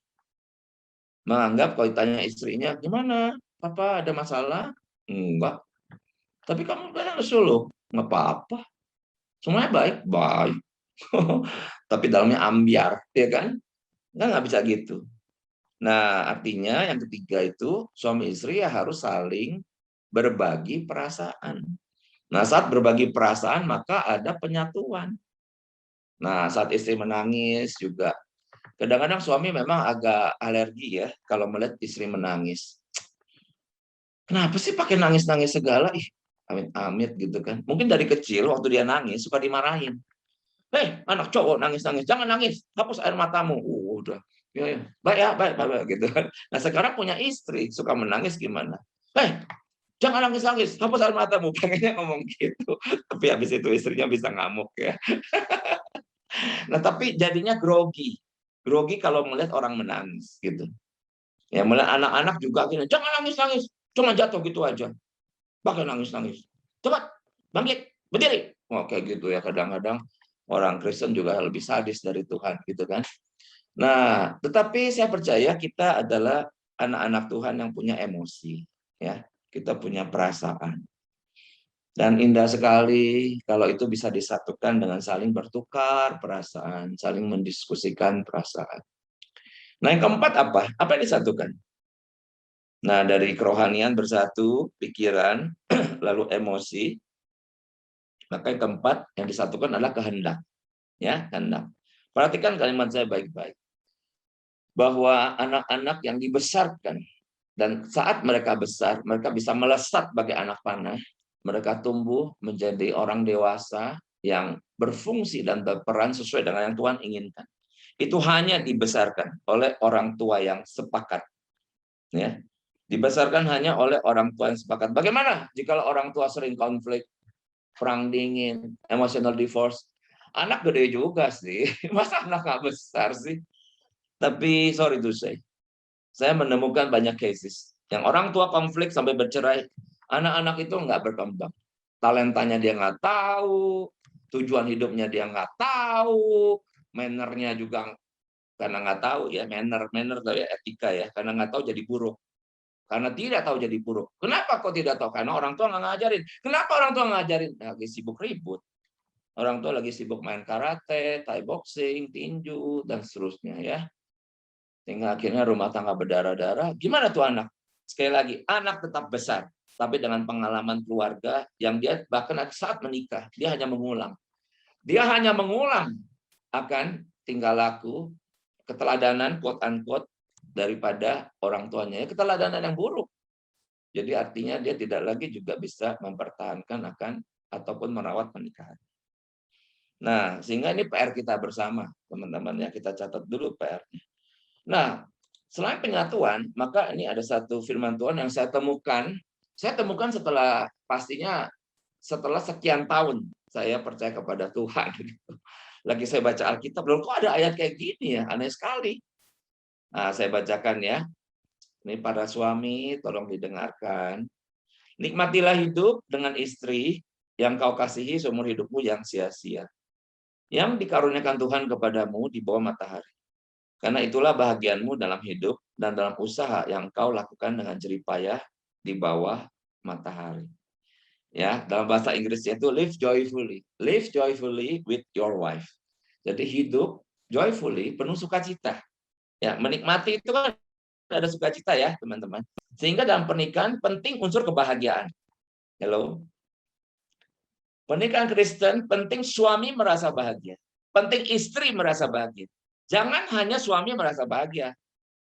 Menganggap kalau ditanya istrinya, gimana? Papa ada masalah? Enggak. Tapi kamu kan lesu loh. Nggak apa-apa. Semuanya baik, baik. Tapi dalamnya ambiar, ya kan? Nggak bisa gitu. Nah, artinya yang ketiga itu suami istri ya harus saling berbagi perasaan. Nah, saat berbagi perasaan maka ada penyatuan. Nah, saat istri menangis juga. Kadang-kadang suami memang agak alergi ya kalau melihat istri menangis. Kenapa sih pakai nangis-nangis segala? Ih, amit-amit gitu kan. Mungkin dari kecil waktu dia nangis suka dimarahin. Hei, anak cowok nangis-nangis, jangan nangis, hapus air matamu. Udah, ya, ya. Baik ya, baik, baik, gitu kan. Nah sekarang punya istri, suka menangis gimana? Hei, jangan nangis-nangis, hapus air matamu. Pengennya ngomong gitu, tapi habis itu istrinya bisa ngamuk ya. Nah tapi jadinya grogi, grogi kalau melihat orang menangis gitu. Ya melihat anak-anak juga gini, jangan nangis-nangis, cuma jatuh gitu aja, pakai nangis-nangis. Cepat, bangkit, berdiri. Oh, kayak gitu ya kadang-kadang orang Kristen juga lebih sadis dari Tuhan gitu kan. Nah, tetapi saya percaya kita adalah anak-anak Tuhan yang punya emosi ya. Kita punya perasaan. Dan indah sekali kalau itu bisa disatukan dengan saling bertukar perasaan, saling mendiskusikan perasaan. Nah, yang keempat apa? Apa yang disatukan? Nah, dari kerohanian bersatu, pikiran, lalu emosi, maka yang keempat yang disatukan adalah kehendak. Ya, kehendak. Perhatikan kalimat saya baik-baik. Bahwa anak-anak yang dibesarkan dan saat mereka besar, mereka bisa melesat sebagai anak panah, mereka tumbuh menjadi orang dewasa yang berfungsi dan berperan sesuai dengan yang Tuhan inginkan. Itu hanya dibesarkan oleh orang tua yang sepakat. Ya. Dibesarkan hanya oleh orang tua yang sepakat. Bagaimana jika orang tua sering konflik, perang dingin, emotional divorce? Anak gede juga sih. Masa anak nggak besar sih? Tapi sorry to say, saya menemukan banyak cases yang orang tua konflik sampai bercerai, anak-anak itu nggak berkembang. Talentanya dia nggak tahu, tujuan hidupnya dia nggak tahu, mannernya juga karena nggak tahu ya, manner atau ya etika ya, karena nggak tahu jadi buruk. Karena tidak tahu jadi buruk. Kenapa kok tidak tahu? Karena orang tua nggak ngajarin. Kenapa orang tua ngajarin? Lagi sibuk ribut. Orang tua lagi sibuk main karate, thai boxing, tinju, dan seterusnya ya. Sehingga akhirnya rumah tangga berdarah-darah. Gimana tuh anak? Sekali lagi, anak tetap besar. Tapi dengan pengalaman keluarga yang dia bahkan saat menikah, dia hanya mengulang. Dia hanya mengulang akan tingkah laku, keteladanan quote unquote daripada orang tuanya, keteladanan yang buruk. Jadi artinya dia tidak lagi juga bisa mempertahankan akan ataupun merawat pernikahan. Nah, sehingga ini PR kita bersama, teman-teman ya, kita catat dulu PR-nya. Nah, selain penyatuan, maka ini ada satu firman Tuhan yang saya temukan setelah pastinya setelah sekian tahun saya percaya kepada Tuhan. Lagi saya baca Alkitab, loh kok ada ayat kayak gini ya, aneh sekali. Nah, saya bacakan ya. Ini para suami, tolong didengarkan. Nikmatilah hidup dengan istri yang kau kasihi seumur hidupmu yang sia-sia, yang dikaruniakan Tuhan kepadamu di bawah matahari. Karena itulah bahagianmu dalam hidup dan dalam usaha yang kau lakukan dengan jerih payah di bawah matahari. Ya, dalam bahasa Inggrisnya itu live joyfully with your wife. Jadi hidup joyfully, penuh sukacita. Ya, menikmati itu kan ada sukacita ya, teman-teman. Sehingga dalam pernikahan penting unsur kebahagiaan. Hello. Pernikahan Kristen penting suami merasa bahagia. Penting istri merasa bahagia. Jangan hanya suami merasa bahagia,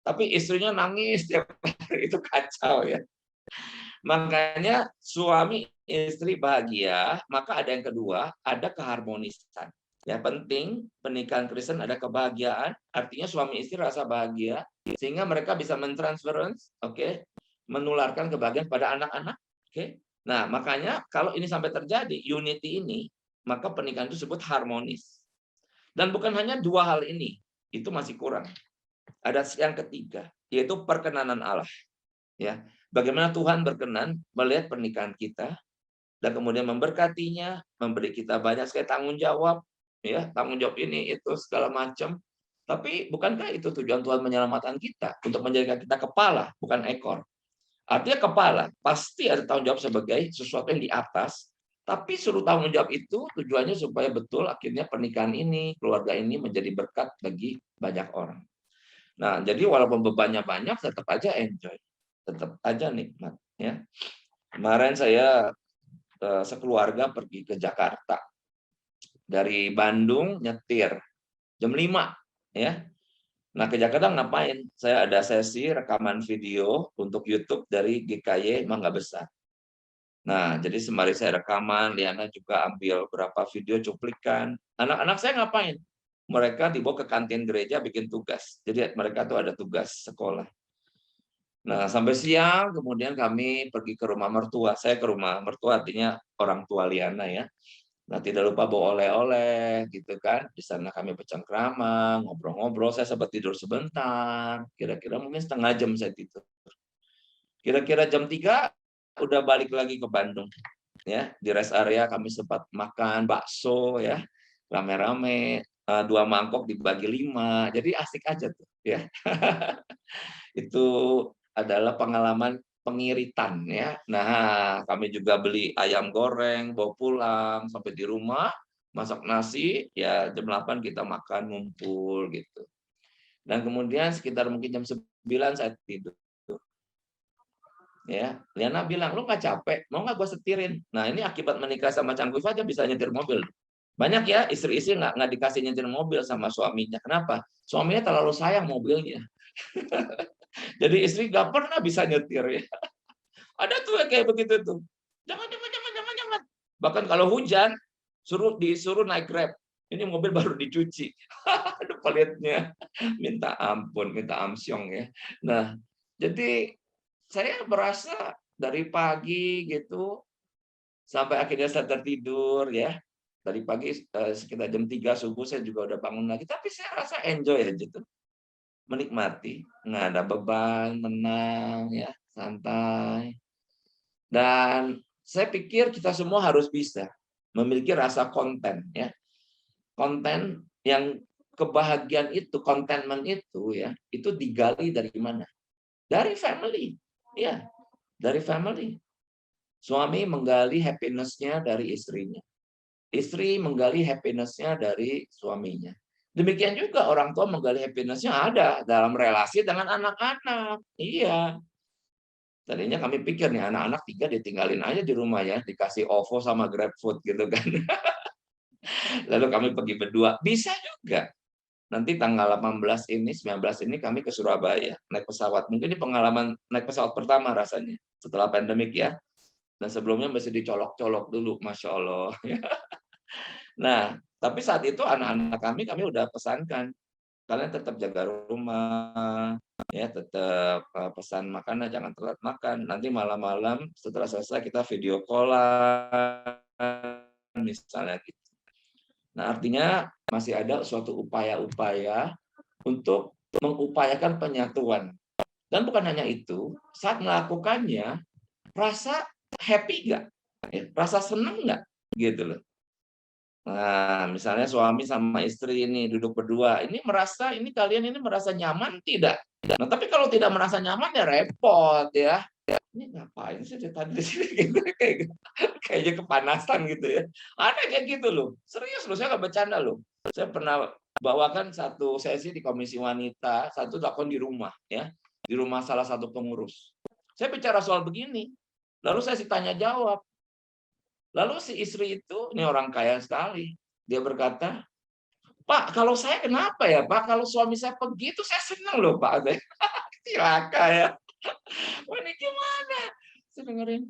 tapi istrinya nangis tiap hari, itu kacau ya. Makanya suami istri bahagia, maka ada yang kedua, ada keharmonisan. Ya, penting pernikahan Kristen ada kebahagiaan, artinya suami istri rasa bahagia, sehingga mereka bisa mentransference, menularkan kebahagiaan pada anak-anak. Nah, makanya kalau ini sampai terjadi, unity ini, maka pernikahan itu disebut harmonis. Dan bukan hanya dua hal ini, itu masih kurang. Ada yang ketiga, yaitu perkenanan Allah. Ya, bagaimana Tuhan berkenan melihat pernikahan kita, dan kemudian memberkatinya, memberi kita banyak sekali tanggung jawab, ya, tanggung jawab ini itu segala macam. Tapi bukankah itu tujuan Tuhan menyelamatkan kita untuk menjadikan kita kepala, bukan ekor? Artinya kepala pasti ada tanggung jawab sebagai sesuatu yang di atas, tapi suruh tanggung jawab itu tujuannya supaya betul akhirnya pernikahan ini, keluarga ini menjadi berkat bagi banyak orang. Nah, jadi walaupun bebannya banyak, tetap aja enjoy, tetap aja nikmat. Ya, kemarin saya sekeluarga pergi ke Jakarta. Dari Bandung nyetir jam 5 ya. Nah, ke Jakarta ngapain? Saya ada sesi rekaman video untuk YouTube dari GKY Mangga Besar. Nah, jadi sembari saya rekaman, Liana juga ambil beberapa video cuplikan. Anak-anak saya ngapain? Mereka dibawa ke kantin gereja bikin tugas. Jadi mereka tuh ada tugas sekolah. Nah, sampai siang, kemudian kami pergi ke rumah mertua. Saya ke rumah mertua, artinya orang tua Liana ya. Nah, tidak lupa bawa oleh-oleh, gitu kan. Di sana kami bercengkrama, ngobrol-ngobrol. Saya sempat tidur sebentar. Kira-kira mungkin setengah jam saya tidur. Kira-kira jam 3, udah balik lagi ke Bandung. Ya, di rest area kami sempat makan bakso, ya, rame-rame. 2 mangkok dibagi 5. Jadi asik aja tuh, ya. Itu adalah pengalaman pengiritan ya. Nah, kami juga beli ayam goreng, bawa pulang sampai di rumah, masak nasi, ya jam 8 kita makan ngumpul gitu. Dan kemudian sekitar mungkin jam 9 saya tidur. Ya, Liana bilang, "Lu nggak capek? Mau nggak gue setirin?" Nah, ini akibat menikah sama Cangguy aja bisa nyetir mobil. Banyak ya istri-istri nggak dikasih nyetir mobil sama suaminya. Kenapa? Suaminya terlalu sayang mobilnya. Jadi istri nggak pernah bisa nyetir ya. Ada tuh yang kayak begitu tuh. Jangan. Bahkan kalau hujan, disuruh naik Grab. Ini mobil baru dicuci. Aduh pelitnya. Minta ampun, minta amsyong ya. Nah, jadi saya merasa dari pagi gitu sampai akhirnya saya tertidur ya. Dari pagi sekitar jam 3 subuh saya juga udah bangun lagi. Tapi saya rasa enjoy aja tuh. Menikmati, nggak ada beban, tenang ya, santai. Dan saya pikir kita semua harus bisa memiliki rasa konten ya. Konten yang kebahagiaan itu, contentment itu ya, itu digali dari mana? Dari family. Ya, dari family. Suami menggali happiness-nya dari istrinya. Istri menggali happiness-nya dari suaminya. Demikian juga orang tua menggali happiness-nya ada dalam relasi dengan anak-anak. Iya. Tadinya kami pikir nih anak-anak 3 ditinggalin aja di rumah ya, dikasih OVO sama GrabFood gitu kan. Lalu kami pergi berdua. Bisa juga. Nanti tanggal 18 ini, 19 ini kami ke Surabaya naik pesawat. Mungkin ini pengalaman naik pesawat pertama rasanya setelah pandemik ya. Dan sebelumnya masih dicolok-colok dulu, Masya Allah. Nah, tapi saat itu anak-anak kami udah pesankan, kalian tetap jaga rumah, ya tetap pesan makanan, jangan telat makan. Nanti malam-malam setelah selesai kita video call-an, misalnya gitu. Nah, artinya masih ada suatu upaya-upaya untuk mengupayakan penyatuan. Dan bukan hanya itu, saat melakukannya, rasa happy nggak? Rasa senang nggak? Gitu loh. Nah, misalnya suami sama istri ini duduk berdua, ini kalian ini merasa nyaman tidak? Nah, tapi kalau tidak merasa nyaman ya repot ya. Ini ngapain sih tadi di sini gitu, kayaknya kepanasan gitu ya. Ada kayak gitu loh. Serius loh, saya nggak bercanda loh. Saya pernah bawakan satu sesi di komisi wanita, satu lakon di rumah ya, di rumah salah satu pengurus. Saya bicara soal begini, lalu saya tanya jawab. Lalu si istri itu, ini orang kaya sekali, dia berkata, Pak, kalau saya kenapa ya Pak? Kalau suami saya pergi itu saya senang loh Pak. Cilaka ya. Wah, ini gimana? Saya dengerin.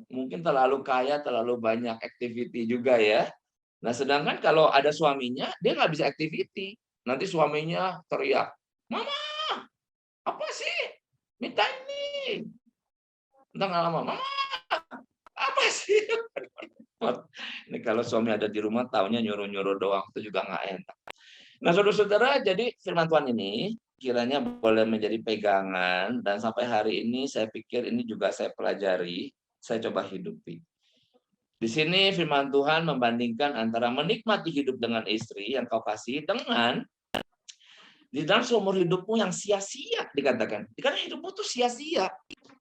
Mungkin terlalu kaya, terlalu banyak activity juga ya. Nah, sedangkan kalau ada suaminya, dia nggak bisa activity. Nanti suaminya teriak, Mama, apa sih? Minta ini. Entah nggak lama, Mama, apa sih? Ini kalau suami ada di rumah, taunya nyuruh-nyuruh doang, itu juga nggak enak. Nah, saudara-saudara, jadi firman Tuhan ini kiranya boleh menjadi pegangan, dan sampai hari ini saya pikir ini juga saya pelajari, saya coba hidupi. Di sini firman Tuhan membandingkan antara menikmati hidup dengan istri yang kau kasih dengan di dalam seumur hidupmu yang sia-sia dikatakan. Karena hidupmu tuh sia-sia.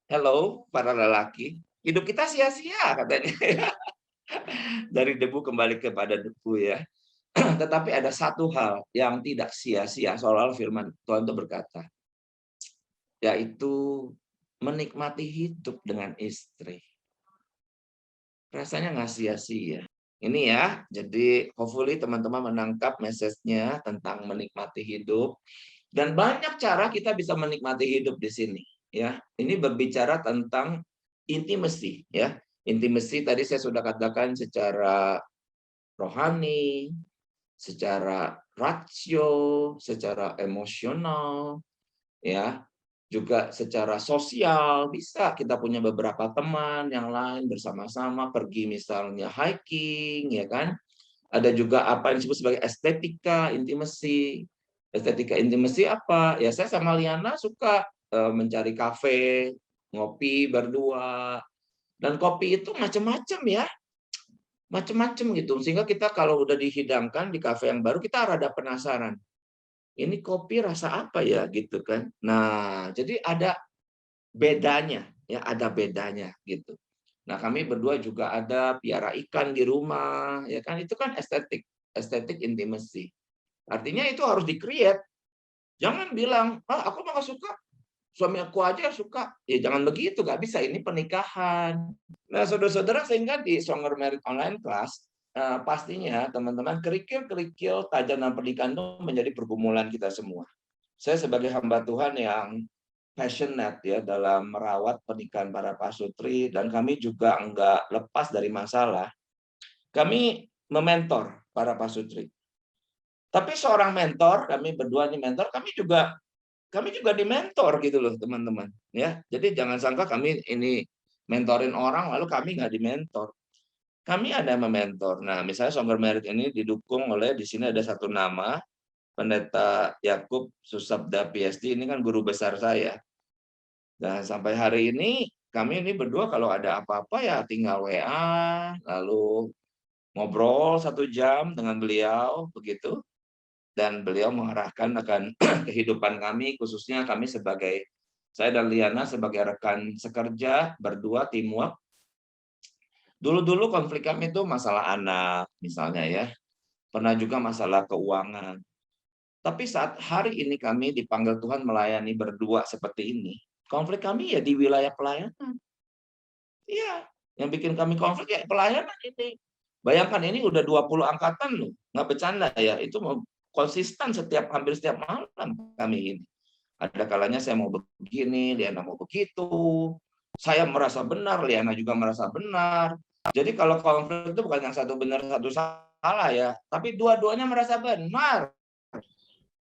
Hello, para lelaki. Hidup kita sia-sia katanya. Dari debu kembali kepada debu ya. Tetapi ada satu hal yang tidak sia-sia soal firman Tuhan itu berkata, yaitu menikmati hidup dengan istri. Rasanya nggak sia-sia. Ini ya, jadi hopefully teman-teman menangkap message-nya tentang menikmati hidup. Dan banyak cara kita bisa menikmati hidup di sini. Ya, ini berbicara tentang intimacy. Ya, intimacy tadi saya sudah katakan secara rohani, secara rasio, secara emosional, ya, juga secara sosial. Bisa kita punya beberapa teman yang lain bersama-sama pergi misalnya hiking, ya kan? Ada juga apa yang disebut sebagai estetika intimacy. Estetika intimacy apa? Ya saya sama Liana suka mencari kafe, ngopi berdua, dan kopi itu macam-macam ya. Macam-macam gitu, sehingga kita kalau udah dihidangkan di kafe yang baru kita rada penasaran, ini kopi rasa apa ya gitu kan. Nah, jadi ada bedanya ya, ada bedanya gitu. Nah, kami berdua juga ada piara ikan di rumah ya kan, itu kan estetik intimacy. Artinya itu harus di-create. Jangan bilang, aku nggak suka, suami aku aja suka. Ya jangan begitu, nggak bisa, ini pernikahan. Nah, saudara-saudara, sehingga di Stronger Marriage Online Class, pastinya teman-teman kerikil-kerikil tajanan pernikahan itu menjadi pergumulan kita semua. Saya sebagai hamba Tuhan yang passionate ya dalam merawat pernikahan para pasutri, dan kami juga enggak lepas dari masalah. Kami mementor para pasutri. Tapi seorang mentor, kami berdua nih mentor, kami juga dimentor gitu loh teman-teman ya. Jadi jangan sangka kami ini mentorin orang lalu kami nggak dimentor. Kami ada mementor. Nah, misalnya Stronger Marriage ini didukung oleh, di sini ada satu nama, Pendeta Yakub Susabda PhD, ini kan guru besar saya. Dan sampai hari ini kami ini berdua kalau ada apa-apa ya tinggal WA, lalu ngobrol 1 jam dengan beliau begitu. Dan beliau mengarahkan akan kehidupan kami, khususnya kami sebagai, saya dan Liana sebagai rekan sekerja, berdua teamwork. Dulu-dulu konflik kami itu masalah anak, misalnya ya. Pernah juga masalah keuangan. Tapi saat hari ini kami dipanggil Tuhan melayani berdua seperti ini, konflik kami ya di wilayah pelayanan. Iya, yang bikin kami konflik ya pelayanan ini. Bayangkan ini udah 20 angkatan loh, nggak bercanda ya. Itu konsisten hampir setiap malam kami ini. Ada kalanya saya mau begini, Liana mau begitu. Saya merasa benar, Liana juga merasa benar. Jadi kalau konflik itu bukan yang satu benar, satu salah ya, tapi dua-duanya merasa benar.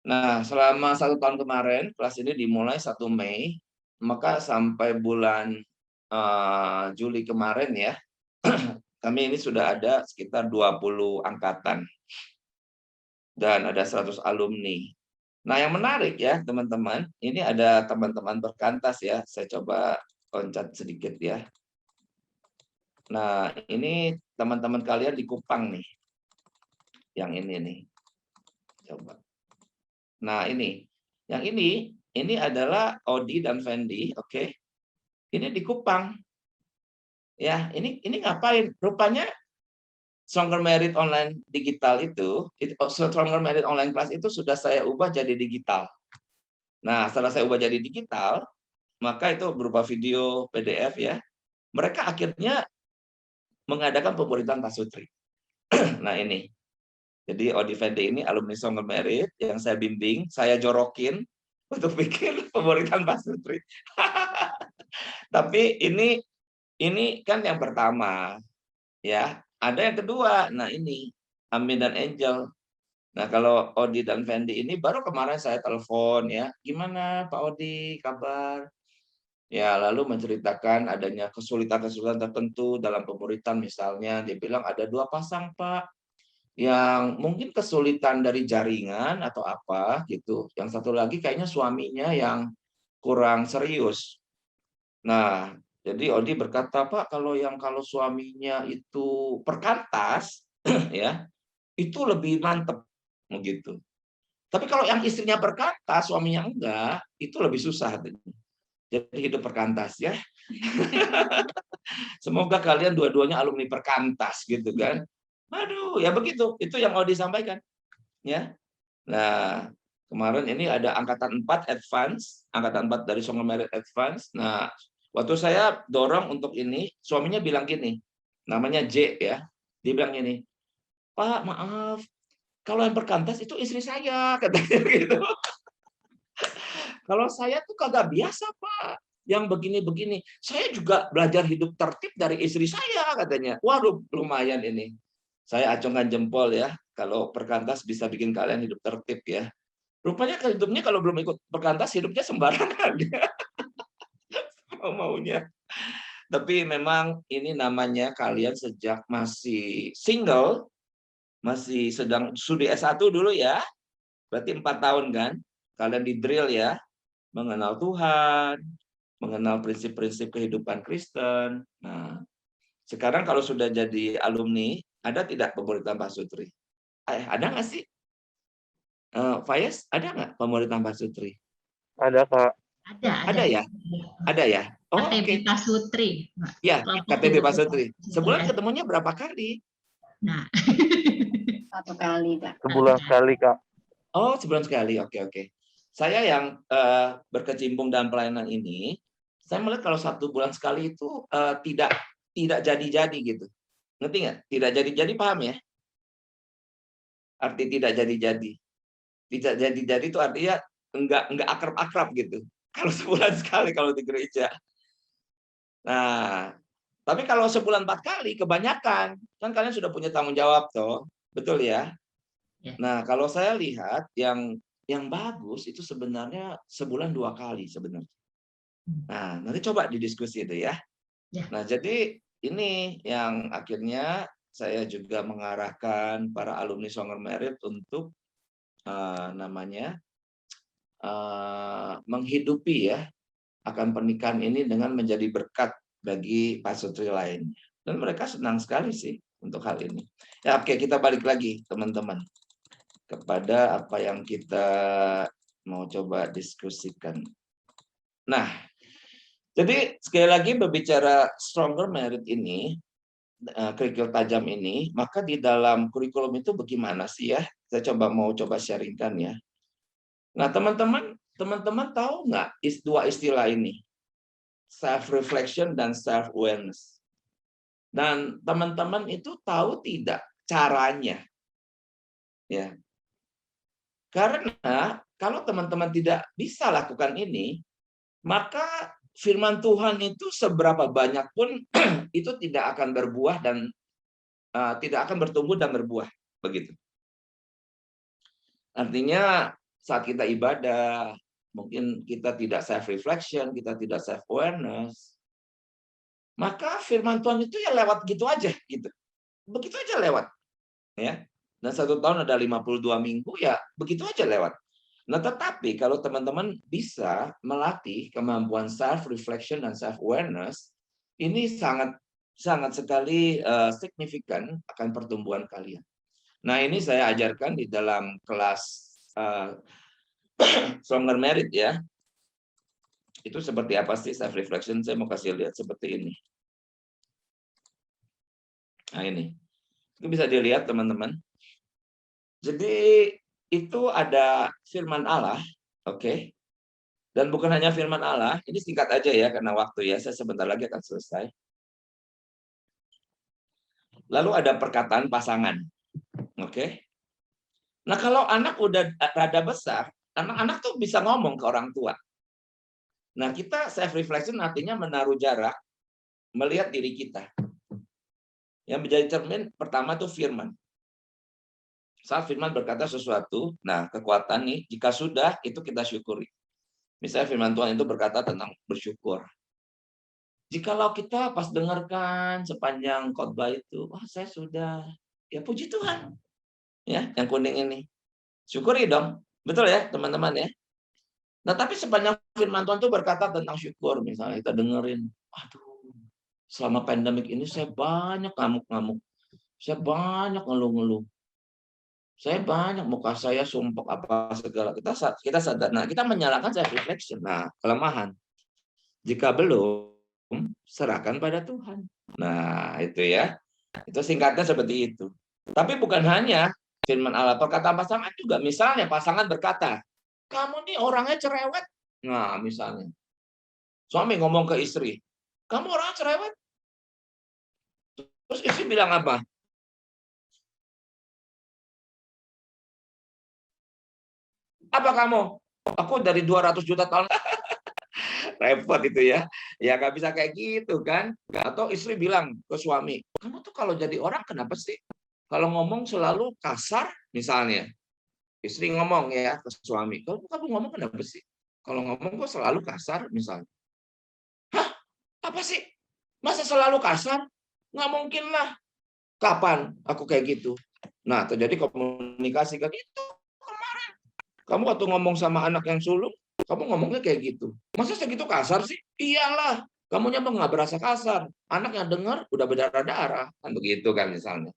Nah, selama 1 tahun kemarin, kelas ini dimulai 1 Mei, maka sampai bulan Juli kemarin ya, kami ini sudah ada sekitar 20 angkatan. Dan ada 100 alumni. Nah, yang menarik ya, teman-teman, ini ada teman-teman berkantas ya. Saya coba loncat sedikit ya. Nah, ini teman-teman kalian di Kupang nih. Yang ini nih. Coba. Nah, ini. Yang ini adalah Odi dan Fendi, oke. Ini di Kupang. Ya, ini ngapain? Rupanya Stronger Merit Online Digital Stronger Merit Online Class itu sudah saya ubah jadi digital. Nah, setelah saya ubah jadi digital, maka itu berupa video, PDF ya. Mereka akhirnya mengadakan pemuridan pasutri. Nah, ini. Jadi Odi Fendi ini alumni Stronger Merit yang saya bimbing, saya jorokin untuk bikin pemuridan pasutri. Tapi ini kan yang pertama, ya. Ada yang kedua. Nah, ini Amin dan Angel. Nah, kalau Odi dan Fendi ini baru kemarin saya telepon ya. Gimana Pak Odi, kabar? Ya, lalu menceritakan adanya kesulitan-kesulitan tertentu dalam pemuritan misalnya. Dia bilang ada 2 pasang, Pak. Yang mungkin kesulitan dari jaringan atau apa gitu. Yang satu lagi kayaknya suaminya yang kurang serius. Nah, jadi Odi berkata, Pak, kalau suaminya itu perkantas, ya, itu lebih mantep, begitu. Tapi kalau yang istrinya perkantas, suaminya enggak, itu lebih susah. Jadi hidup perkantas ya. Semoga kalian dua-duanya alumni perkantas, gitu kan. Aduh, ya begitu. Itu yang Odi sampaikan, ya. Nah, kemarin ini ada angkatan 4 advance, angkatan 4 dari Stronger Merit Advance. Nah, waktu saya dorong untuk ini, suaminya bilang gini, namanya J ya. Dia bilang gini, Pak, maaf, kalau yang perkantas itu istri saya, katanya gitu. Kalau saya tuh kagak biasa, Pak, yang begini-begini. Saya juga belajar hidup tertib dari istri saya, katanya. Waduh, lumayan ini. Saya acungkan jempol ya, kalau perkantas bisa bikin kalian hidup tertib ya. Rupanya hidupnya kalau belum ikut perkantas, hidupnya sembarangan. Maunya. Tapi memang ini namanya kalian sejak masih single, masih sedang studi S1 dulu ya, berarti 4 tahun kan, kalian di drill ya, mengenal Tuhan, mengenal prinsip-prinsip kehidupan Kristen. Nah, sekarang kalau sudah jadi alumni, ada tidak pemuridan pasutri? Ada nggak sih? Fayez, ada nggak pemuridan pasutri? Ada, Kak. Ada ya? Ada ya? Oh, KTB Pasutri. Ya, KTB Pasutri. Sebulan ketemunya berapa kali? Nah. 1 kali, Pak. Sebulan sekali, Kak. Oh, sebulan sekali. Oke. Saya yang berkecimpung dalam pelayanan ini, saya melihat kalau 1 bulan sekali itu tidak jadi-jadi gitu. Ngerti nggak? Tidak jadi-jadi, paham ya? Arti tidak jadi-jadi. Tidak jadi-jadi itu artinya enggak akrab-akrab gitu. Kalau sebulan sekali kalau di gereja. Nah, tapi kalau sebulan 4 kali kebanyakan, kan kalian sudah punya tanggung jawab toh, betul ya? Nah, kalau saya lihat yang bagus itu sebenarnya sebulan 2 kali sebenarnya. Nah, nanti coba didiskusi itu ya. Nah, jadi ini yang akhirnya saya juga mengarahkan para alumni Stronger Merit untuk menghidupi ya akan pernikahan ini dengan menjadi berkat bagi pasutri lainnya. Dan mereka senang sekali sih untuk hal ini. Ya, oke, kita balik lagi teman-teman kepada apa yang kita mau coba diskusikan. Nah, jadi sekali lagi berbicara Stronger Merit ini, kerikil tajam ini, maka di dalam kurikulum itu bagaimana sih ya? Saya mau coba sharingkan ya. Nah, teman-teman tahu nggak 2 istilah ini? Self reflection dan self awareness. Dan teman-teman itu tahu tidak caranya? Ya. Karena kalau teman-teman tidak bisa lakukan ini, maka firman Tuhan itu seberapa banyak pun itu tidak akan berbuah dan tidak akan bertumbuh dan berbuah, begitu. Artinya saat kita ibadah, mungkin kita tidak self reflection, kita tidak self awareness, maka firman Tuhan itu ya lewat gitu aja gitu. Begitu aja lewat, ya. Dan 1 tahun ada 52 minggu ya begitu aja lewat. Nah, tetapi kalau teman-teman bisa melatih kemampuan self reflection dan self awareness, ini sangat sekali signifikan akan pertumbuhan kalian. Nah, ini saya ajarkan di dalam kelas Stronger Merit ya. Itu seperti apa sih self reflection? Saya mau kasih lihat seperti ini. Nah, ini. Itu bisa dilihat teman-teman. Jadi itu ada firman Allah, oke. Dan bukan hanya firman Allah, ini singkat aja ya karena waktu ya, saya sebentar lagi akan selesai. Lalu ada perkataan pasangan, oke. Nah, kalau anak udah rada besar, anak-anak tuh bisa ngomong ke orang tua. Nah, kita self reflection artinya menaruh jarak, melihat diri kita. Yang menjadi cermin pertama tuh firman. Saat firman berkata sesuatu, nah kekuatan nih, jika sudah, itu kita syukuri. Misalnya firman Tuhan itu berkata tentang bersyukur. Jikalau kita pas dengarkan sepanjang khotbah itu, wah saya sudah, ya puji Tuhan. Ya, yang kuning ini. Syukuri dong. Betul ya, teman-teman ya. Nah, tapi sepanjang firman Tuhan itu berkata tentang syukur, misalnya kita dengerin, aduh, selama pandemik ini saya banyak ngamuk-ngamuk. Saya banyak ngeluh-ngeluh. Saya banyak muka saya sumpek apa segala. Kita sadar. Nah, kita menyalahkan self reflection. Nah, kelemahan. Jika belum, serahkan pada Tuhan. Nah, itu ya. Itu singkatnya seperti itu. Tapi bukan hanya firman Allah, perkataan pasangan juga. Misalnya pasangan berkata, "Kamu nih orangnya cerewet." Nah, misalnya. Suami ngomong ke istri, "Kamu orangnya cerewet." Terus istri bilang apa? "Apa kamu? Aku dari 200 juta tahun." Repot itu ya. Ya nggak bisa kayak gitu kan. Atau istri bilang ke suami, "Kamu tuh kalau jadi orang kenapa sih? Kalau ngomong selalu kasar," misalnya. Istri ngomong ya ke suami, "Kalau kamu ngomong kenapa sih? Kalau ngomong kok selalu kasar," misalnya. "Hah? Apa sih? Masa selalu kasar? Nggak mungkin lah. Kapan aku kayak gitu?" Nah, terjadi komunikasi kan itu kemarin. Kamu waktu ngomong sama anak yang sulung, kamu ngomongnya kayak gitu. Masa segitu kasar sih? Iyalah. Kamunya nggak berasa kasar. Anak yang dengar udah berdarah-darah. Kan begitu kan misalnya.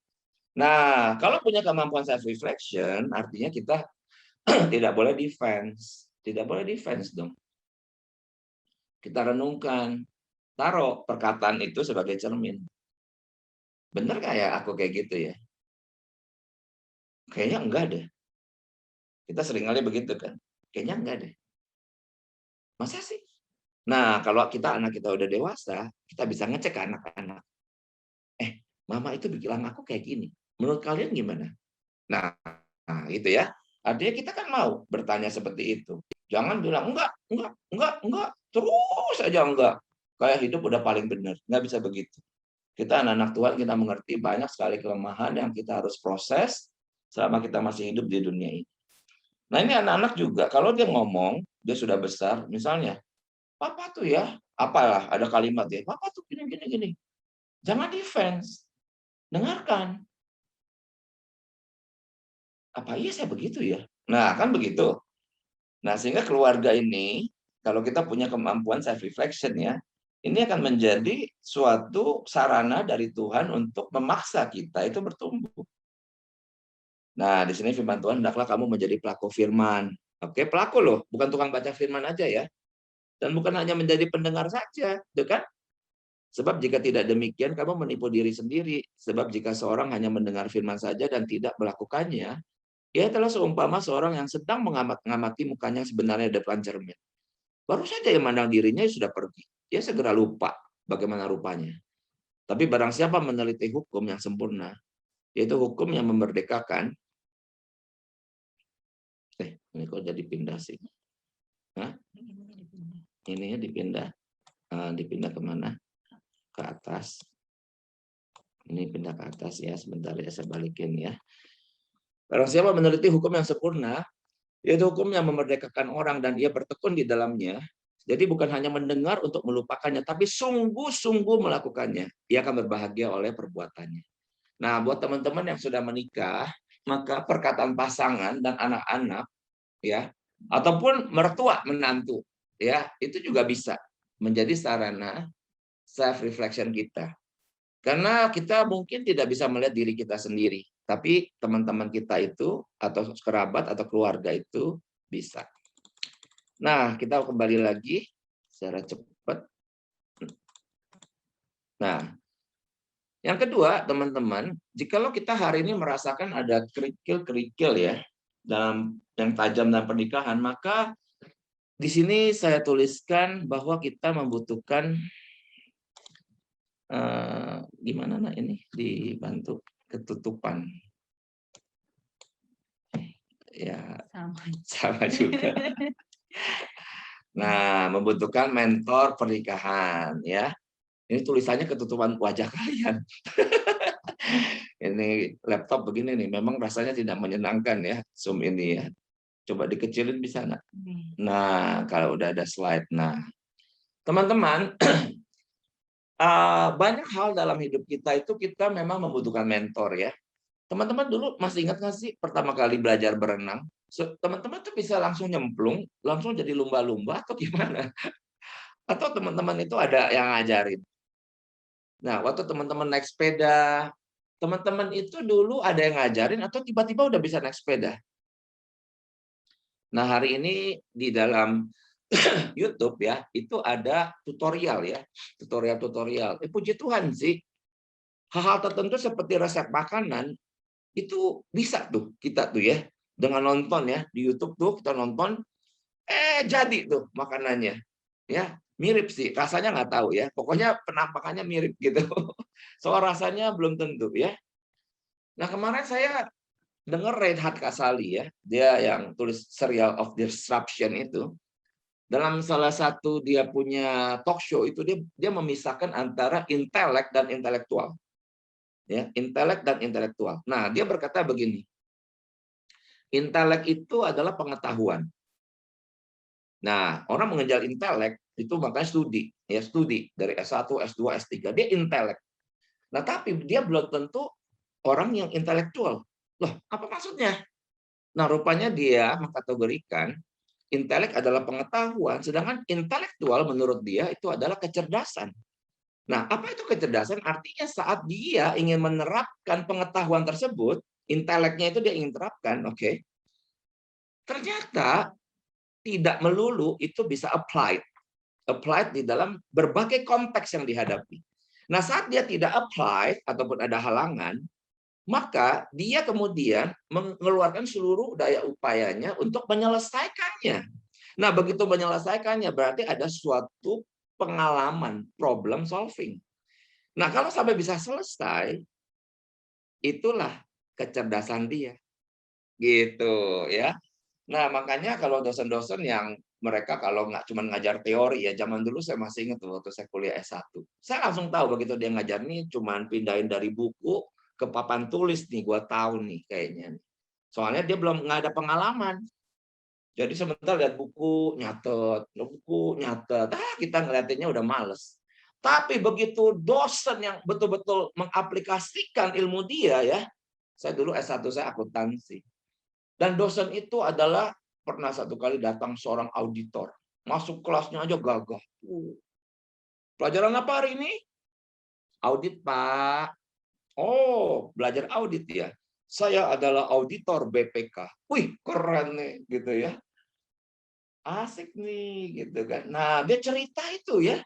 Nah, kalau punya kemampuan self reflection, artinya kita tidak boleh defense. Tidak boleh defense dong. Kita renungkan. Taruh perkataan itu sebagai cermin. Bener kayak aku kayak gitu ya? Kayaknya enggak deh. Kita seringkali begitu kan. Kayaknya enggak deh. Masa sih? Nah, kalau anak kita udah dewasa, kita bisa ngecek ke anak-anak. Mama itu bilang aku kayak gini. Menurut kalian gimana? Nah, itu ya. Artinya kita kan mau bertanya seperti itu. Jangan bilang enggak, terus aja enggak. Kayak hidup udah paling benar. Nggak bisa begitu. Kita anak-anak Tuhan, kita mengerti banyak sekali kelemahan yang kita harus proses selama kita masih hidup di dunia ini. Nah, ini anak-anak juga, kalau dia ngomong, dia sudah besar, misalnya, "Papa tuh ya," apalah, ada kalimat ya, "Papa tuh gini. Jangan defense. Dengarkan. Apa iya saya begitu ya? Nah, kan begitu. Nah, sehingga keluarga ini, kalau kita punya kemampuan self reflection ya, ini akan menjadi suatu sarana dari Tuhan untuk memaksa kita itu bertumbuh. Nah, di sini firman Tuhan, hendaklah kamu menjadi pelaku firman. Oke, pelaku loh, bukan tukang baca firman aja ya. Dan bukan hanya menjadi pendengar saja, gitu kan? Sebab jika tidak demikian, kamu menipu diri sendiri. Sebab jika seorang hanya mendengar firman saja dan tidak melakukannya, ia telah seumpama seorang yang sedang mengamati mukanya sebenarnya di depan cermin. Baru saja yang memandang dirinya sudah pergi. Dia segera lupa bagaimana rupanya. Tapi barang siapa meneliti hukum yang sempurna, yaitu hukum yang memerdekakan. Ini kok jadi pindah sih? Hah? Ininya dipindah. Dipindah kemana? Ke atas. Ini pindah ke atas ya. Sebentar ya, saya balikin ya. Barang siapa meneliti hukum yang sempurna, yaitu hukum yang memerdekakan orang dan ia bertekun di dalamnya. Jadi bukan hanya mendengar untuk melupakannya, tapi sungguh-sungguh melakukannya. Ia akan berbahagia oleh perbuatannya. Nah, buat teman-teman yang sudah menikah, maka perkataan pasangan dan anak-anak, ya, ataupun mertua menantu, ya, itu juga bisa menjadi sarana self reflection kita. Karena kita mungkin tidak bisa melihat diri kita sendiri, tapi teman-teman kita itu atau kerabat atau keluarga itu bisa. Nah, kita kembali lagi secara cepat. Nah, yang kedua, teman-teman, jikalau kita hari ini merasakan ada kerikil-kerikil ya dalam yang tajam dalam pernikahan, maka di sini saya tuliskan bahwa kita membutuhkan gimana nak ini dibantu ketutupan. Ya, sama juga. Nah, membutuhkan mentor pernikahan ya. Ini tulisannya ketutupan wajah kalian. Ini laptop begini nih, memang rasanya tidak menyenangkan ya, Zoom ini ya. Coba dikecilin bisa nggak? Nah, kalau udah ada slide. Nah, teman-teman, banyak hal dalam hidup kita itu kita memang membutuhkan mentor ya. Teman-teman dulu masih ingat nggak sih pertama kali belajar berenang? Teman-teman tuh bisa langsung nyemplung, langsung jadi lumba-lumba atau gimana? Atau teman-teman itu ada yang ngajarin? Nah, waktu teman-teman naik sepeda, teman-teman itu dulu ada yang ngajarin atau tiba-tiba udah bisa naik sepeda? Nah, hari ini di dalam YouTube ya, itu ada tutorial ya, tutorial-tutorial. Puji Tuhan sih, hal-hal tertentu seperti resep makanan itu bisa tuh kita tuh ya, dengan nonton ya di YouTube tuh kita nonton, jadi tuh makanannya, ya mirip sih, rasanya nggak tahu ya, pokoknya penampakannya mirip gitu. Soal rasanya belum tentu ya. Nah kemarin saya dengar Reinhard Kasali ya, dia yang tulis Serial of Disruption itu. Dalam salah satu dia punya talk show itu dia memisahkan antara intelek dan intelektual. Ya, intelek dan intelektual. Nah, dia berkata begini. Intelek itu adalah pengetahuan. Nah, orang mengejar intelek itu makanya studi, ya studi dari S1, S2, S3, dia intelek. Nah, tapi dia belum tentu orang yang intelektual. Loh, apa maksudnya? Nah, rupanya dia mengkategorikan intelek adalah pengetahuan, sedangkan intelektual menurut dia itu adalah kecerdasan. Nah, apa itu kecerdasan? Artinya saat dia ingin menerapkan pengetahuan tersebut, inteleknya itu dia ingin terapkan, oke. Ternyata tidak melulu itu bisa applied di dalam berbagai konteks yang dihadapi. Nah, saat dia tidak applied ataupun ada halangan, maka dia kemudian mengeluarkan seluruh daya upayanya untuk menyelesaikannya. Nah, begitu menyelesaikannya berarti ada suatu pengalaman problem solving. Nah, kalau sampai bisa selesai, itulah kecerdasan dia. Gitu ya. Nah, makanya kalau dosen-dosen yang mereka kalau nggak cuma ngajar teori ya, zaman dulu saya masih ingat waktu saya kuliah S1. Saya langsung tahu begitu dia ngajar nih cuma pindahin dari buku ke papan tulis nih, gua tahu nih kayaknya. Soalnya dia belum nggak ada pengalaman. Jadi sebentar lihat buku, nyatet. Kita ngeliatinnya udah males. Tapi begitu dosen yang betul-betul mengaplikasikan ilmu dia ya. Saya dulu S1 saya akuntansi. Dan dosen itu adalah pernah satu kali datang seorang auditor. Masuk kelasnya aja gagah. Pelajaran apa hari ini? Audit, Pak. Oh, belajar audit ya. Saya adalah auditor BPK. Wih, keren nih gitu ya. Asik nih gitu kan. Nah, dia cerita itu ya.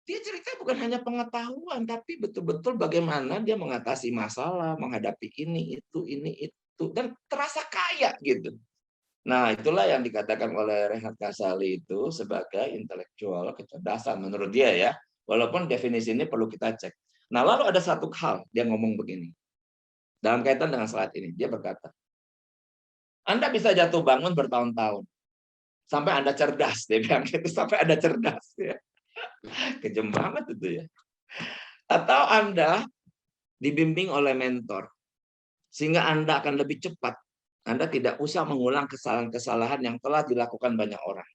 Dia cerita bukan hanya pengetahuan, tapi betul-betul bagaimana dia mengatasi masalah, menghadapi ini, itu. Dan terasa kaya gitu. Nah, itulah yang dikatakan oleh Reinhard Kasali itu sebagai intelektual kecerdasan menurut dia ya. Walaupun definisi ini perlu kita cek. Nah, lalu ada satu hal, dia ngomong begini. Dalam kaitan dengan slide ini, dia berkata, Anda bisa jatuh bangun bertahun-tahun. Sampai Anda cerdas, dia bilang gitu. Sampai Anda cerdas. Ya. Kejem banget itu ya. Atau Anda dibimbing oleh mentor. Sehingga Anda akan lebih cepat. Anda tidak usah mengulang kesalahan-kesalahan yang telah dilakukan banyak orang.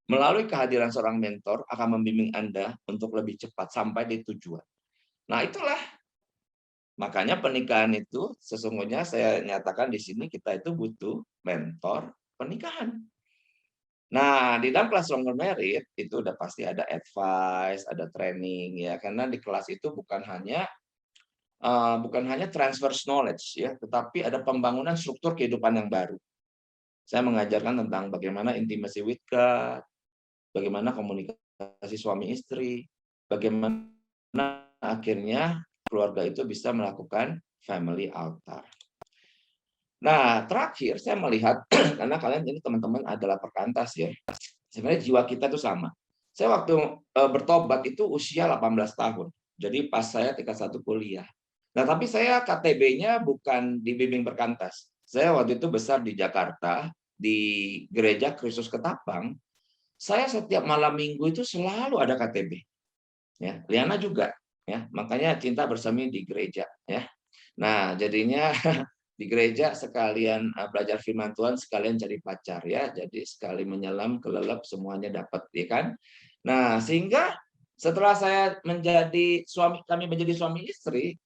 Melalui kehadiran seorang mentor akan membimbing Anda untuk lebih cepat sampai di tujuan. Nah, itulah. Makanya pernikahan itu sesungguhnya saya nyatakan di sini kita itu butuh mentor pernikahan. Nah, di dalam kelas Stronger Marriage itu udah pasti ada advice, ada training ya, karena di kelas itu bukan hanya transfer knowledge ya, tetapi ada pembangunan struktur kehidupan yang baru. Saya mengajarkan tentang bagaimana intimacy with God, bagaimana komunikasi suami istri, bagaimana akhirnya keluarga itu bisa melakukan family altar. Nah, terakhir saya melihat, karena kalian ini teman-teman adalah perkantas ya, sebenarnya jiwa kita itu sama. Saya waktu bertobat itu usia 18 tahun, jadi pas saya tingkat 1 kuliah. Nah, tapi saya KTB-nya bukan di bimbing perkantas. Saya waktu itu besar di Jakarta, di Gereja Kristus Ketapang. Saya setiap malam minggu itu selalu ada KTB. Ya, Liana juga. Ya, makanya cinta bersama di gereja. Ya, nah jadinya di gereja sekalian belajar firman Tuhan, sekalian cari pacar ya. Jadi sekali menyelam kelelep semuanya dapat, ya kan? Nah, sehingga setelah kami menjadi suami istri,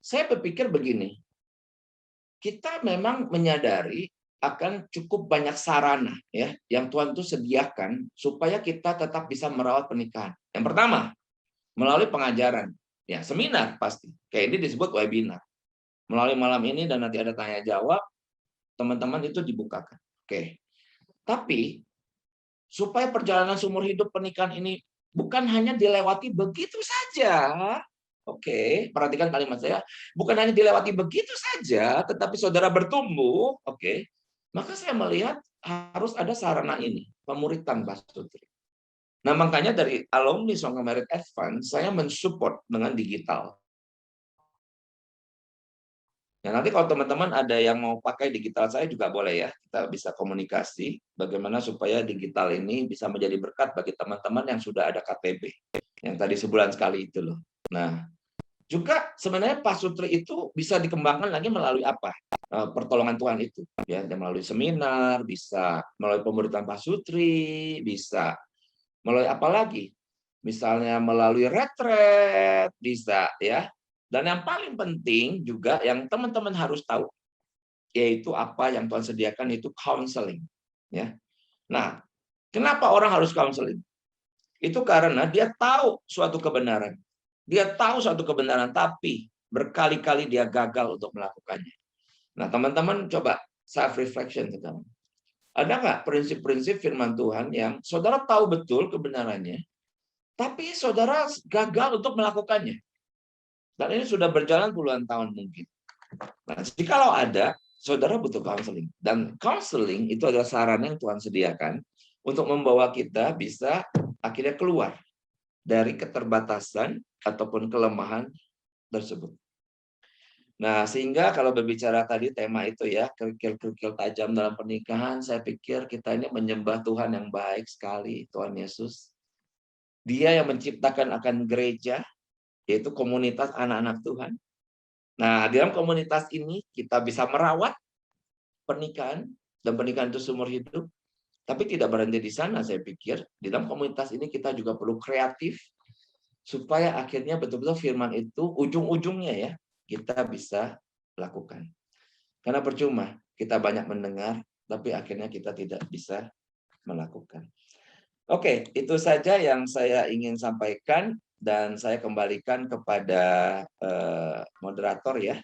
saya berpikir begini. Kita memang menyadari akan cukup banyak sarana ya yang Tuhan itu sediakan supaya kita tetap bisa merawat pernikahan. Yang pertama, melalui pengajaran. Ya, seminar pasti. Kayak ini disebut webinar. Melalui malam ini dan nanti ada tanya jawab, teman-teman itu dibukakan. Oke. Tapi supaya perjalanan seumur hidup pernikahan ini bukan hanya dilewati begitu saja. Oke, perhatikan kalimat saya. Bukan hanya dilewati begitu saja, tetapi saudara bertumbuh. Oke, maka saya melihat harus ada sarana ini, pemuritan Pastutri. Nah, makanya dari alumni Stronger Marriage Advance, saya mensupport dengan digital. Nah, nanti kalau teman-teman ada yang mau pakai digital saya juga boleh ya. Kita bisa komunikasi bagaimana supaya digital ini bisa menjadi berkat bagi teman-teman yang sudah ada KTB. Yang tadi sebulan sekali itu loh. Nah, juga sebenarnya Pastutri itu bisa dikembangkan lagi melalui apa? Pertolongan Tuhan itu. Ya, melalui seminar, bisa melalui pemuritan Pastutri, bisa melalui apa lagi? Misalnya melalui retret, bisa ya. Dan yang paling penting juga yang teman-teman harus tahu, yaitu apa yang Tuhan sediakan itu counseling. Ya. Nah, kenapa orang harus counseling? Itu karena dia tahu suatu kebenaran. Dia tahu suatu kebenaran, tapi berkali-kali dia gagal untuk melakukannya. Nah, teman-teman coba self-reflection sekarang. Ada nggak prinsip-prinsip firman Tuhan yang saudara tahu betul kebenarannya, tapi saudara gagal untuk melakukannya? Dan ini sudah berjalan puluhan tahun mungkin. Nah, jikalau ada, saudara butuh counseling. Dan counseling itu adalah sarana yang Tuhan sediakan untuk membawa kita bisa akhirnya keluar dari keterbatasan ataupun kelemahan tersebut. Nah, sehingga kalau berbicara tadi tema itu ya, kerikil-kerikil tajam dalam pernikahan, saya pikir kita ini menyembah Tuhan yang baik sekali, Tuhan Yesus. Dia yang menciptakan akan gereja, yaitu komunitas anak-anak Tuhan. Nah, di dalam komunitas ini kita bisa merawat pernikahan, dan pernikahan itu seumur hidup. Tapi tidak berhenti di sana, saya pikir. Di dalam komunitas ini kita juga perlu kreatif, supaya akhirnya betul-betul firman itu ujung-ujungnya ya, kita bisa lakukan. Karena percuma, kita banyak mendengar, tapi akhirnya kita tidak bisa melakukan. Oke, itu saja yang saya ingin sampaikan. Dan saya kembalikan kepada moderator ya.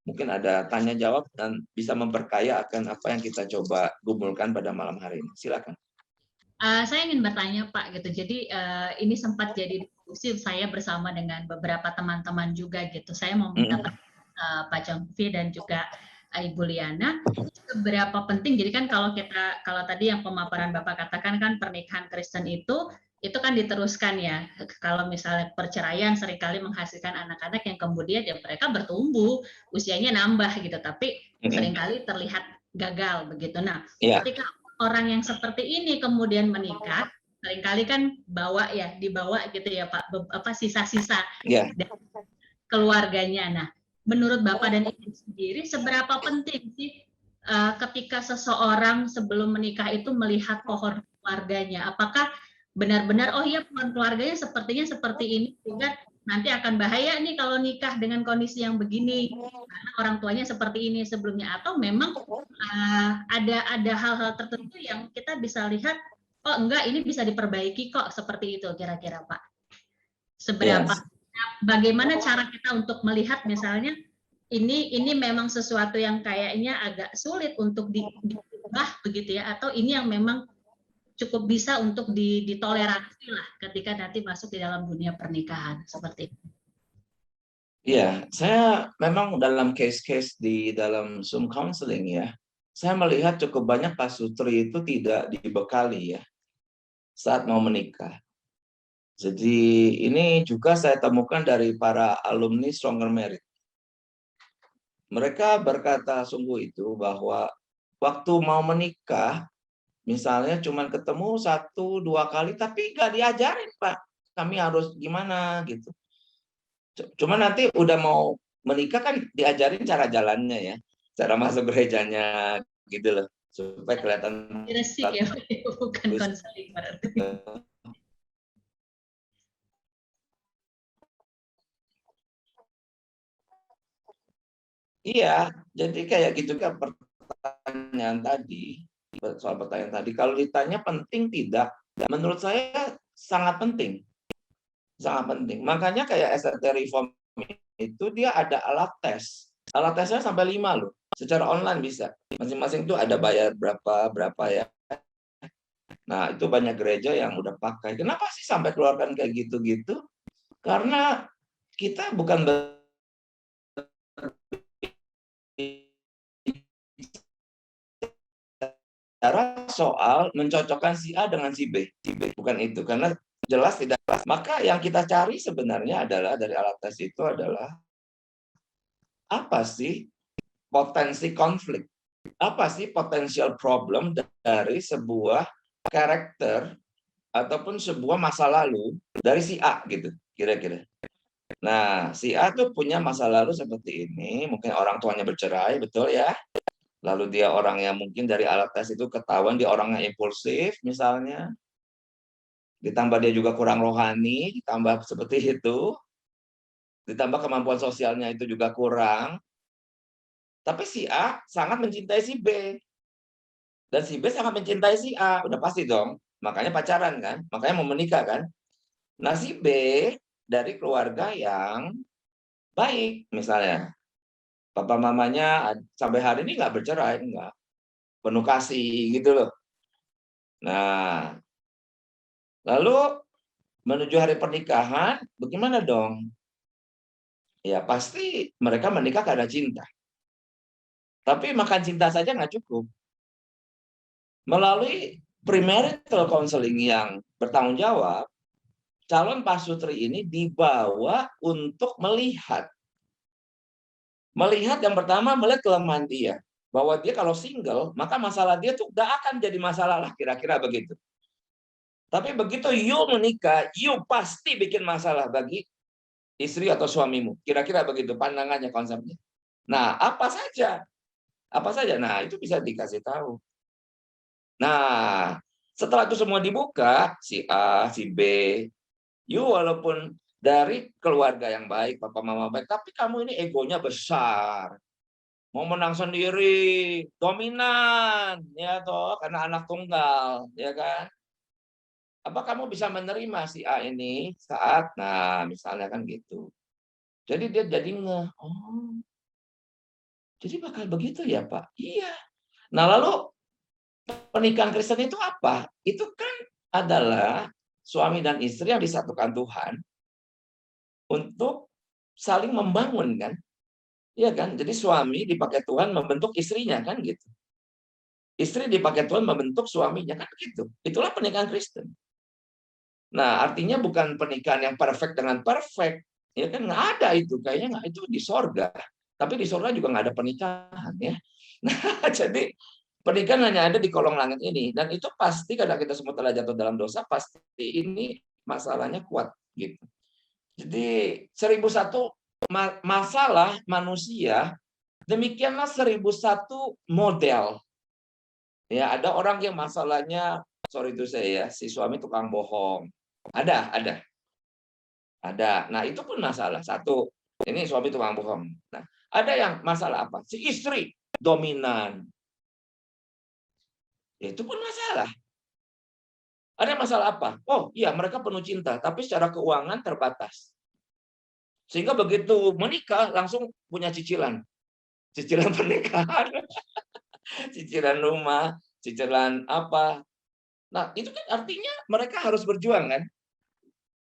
Mungkin ada tanya jawab dan bisa memperkaya akan apa yang kita coba gumulkan pada malam hari ini. Silakan. Saya ingin bertanya Pak gitu. Jadi ini sempat jadi diskusi saya bersama dengan beberapa teman-teman juga gitu. Saya mau minta Pak Jongvi dan juga Ibu Liana, seberapa penting. Jadi kan kalau tadi yang pemaparan Bapak katakan kan pernikahan Kristen itu itu kan diteruskan ya. Kalau misalnya perceraian seringkali menghasilkan anak-anak yang kemudian ya mereka bertumbuh, usianya nambah gitu, tapi seringkali terlihat gagal begitu. Nah, Iya, ketika orang yang seperti ini kemudian menikah, seringkali kan dibawa gitu ya Pak, sisa-sisa iya. keluarganya. Nah, menurut Bapak dan Ibu sendiri, seberapa penting sih ketika seseorang sebelum menikah itu melihat pohon keluarganya? Apakah benar-benar, oh iya pohon keluarganya sepertinya seperti ini, sehingga nanti akan bahaya nih kalau nikah dengan kondisi yang begini, karena orang tuanya seperti ini sebelumnya, atau memang ada hal-hal tertentu yang kita bisa lihat, oh enggak, ini bisa diperbaiki kok, seperti itu kira-kira Pak. Iya. Seberapa bagaimana cara kita untuk melihat misalnya ini memang sesuatu yang kayaknya agak sulit untuk diubah begitu ya, atau ini yang memang cukup bisa untuk ditoleransi lah ketika nanti masuk di dalam dunia pernikahan seperti itu. Iya, saya memang dalam case-case di dalam Zoom counseling ya, saya melihat cukup banyak pasutri itu tidak dibekali ya saat mau menikah. Jadi ini juga saya temukan dari para alumni Stronger Merit. Mereka berkata sungguh itu bahwa waktu mau menikah, misalnya cuma ketemu 1-2 kali, tapi nggak diajarin Pak, kami harus gimana gitu. Cuma nanti udah mau menikah kan diajarin cara jalannya ya, cara masuk gerejanya gitu loh, supaya kelihatan Resik ya, bukan bagus. konseling berarti. Iya, jadi kayak gitu kan pertanyaan tadi, soal pertanyaan tadi. Kalau ditanya penting tidak, menurut saya sangat penting, sangat penting. Makanya kayak SRT Reform itu dia ada alat tes. Alat tesnya sampai 5 loh. Secara online bisa. Masing-masing itu ada bayar berapa ya. Nah, itu banyak gereja yang udah pakai. Kenapa sih sampai keluarkan kayak gitu-gitu? Karena kita bukan bicara soal mencocokkan si A dengan si B. Bukan itu. Karena jelas tidak. Maka yang kita cari sebenarnya adalah dari alat tes itu adalah apa sih potensi konflik? Apa sih potensial problem dari sebuah karakter ataupun sebuah masa lalu dari si A gitu, kira-kira. Nah, si A tuh punya masa lalu seperti ini, mungkin orang tuanya bercerai, betul ya. Lalu dia orang yang mungkin dari alat tes itu ketahuan dia orangnya impulsif misalnya. Ditambah dia juga kurang rohani, ditambah seperti itu. Ditambah kemampuan sosialnya itu juga kurang. Tapi si A sangat mencintai si B. Dan si B sangat mencintai si A. Udah pasti dong. Makanya pacaran kan. Makanya mau menikah kan. Nah si B dari keluarga yang baik misalnya. Papa mamanya sampai hari ini nggak bercerai. Nggak. Penuh kasih gitu loh. Nah, lalu menuju hari pernikahan, bagaimana dong? Ya pasti mereka menikah karena cinta. Tapi makan cinta saja nggak cukup. Melalui premarital counseling yang bertanggung jawab, calon pasutri ini dibawa untuk melihat. Melihat yang pertama, melihat kelemahan dia. Bahwa dia kalau single, maka masalah dia tuh gak akan jadi masalah lah, kira-kira begitu. Tapi begitu you menikah, you pasti bikin masalah bagi istri atau suamimu. Kira-kira begitu pandangannya, konsepnya. Nah, apa saja? Apa saja? Nah, itu bisa dikasih tahu. Nah, setelah itu semua dibuka, si A, si B, you walaupun dari keluarga yang baik, papa mama baik, tapi kamu ini egonya besar. Mau menang sendiri, dominan, ya toh, karena anak tunggal, ya kan? Apa kamu bisa menerima si A ini saat, nah misalnya kan gitu. Jadi dia jadi oh, jadi bakal begitu ya Pak? Iya. Nah lalu pernikahan Kristen itu apa? Itu kan adalah suami dan istri yang disatukan Tuhan untuk saling membangun kan? Iya kan? Jadi suami dipakai Tuhan membentuk istrinya kan gitu. Istri dipakai Tuhan membentuk suaminya kan gitu. Itulah pernikahan Kristen. Nah, artinya bukan pernikahan yang perfect dengan perfect. Ya kan nggak ada itu. Kayaknya nggak, itu di sorga. Tapi di sorga juga nggak ada pernikahan ya. Nah, jadi pernikahan hanya ada di kolong langit ini. Dan itu pasti karena kita semua telah jatuh dalam dosa, pasti ini masalahnya kuat gitu. Jadi 1001 masalah manusia, demikianlah 1001 model. Ya, ada orang yang masalahnya, sorry itu saya ya, si suami tukang bohong. Ada. Nah, itu pun masalah. Satu, ini suami tukang bohong. Nah, ada yang masalah apa? Si istri dominan. Ya, itu pun masalah. Ada masalah apa? Oh, iya, mereka penuh cinta, tapi secara keuangan terbatas. Sehingga begitu menikah langsung punya cicilan. Cicilan pernikahan, cicilan rumah, cicilan apa. Nah, itu kan artinya mereka harus berjuang kan?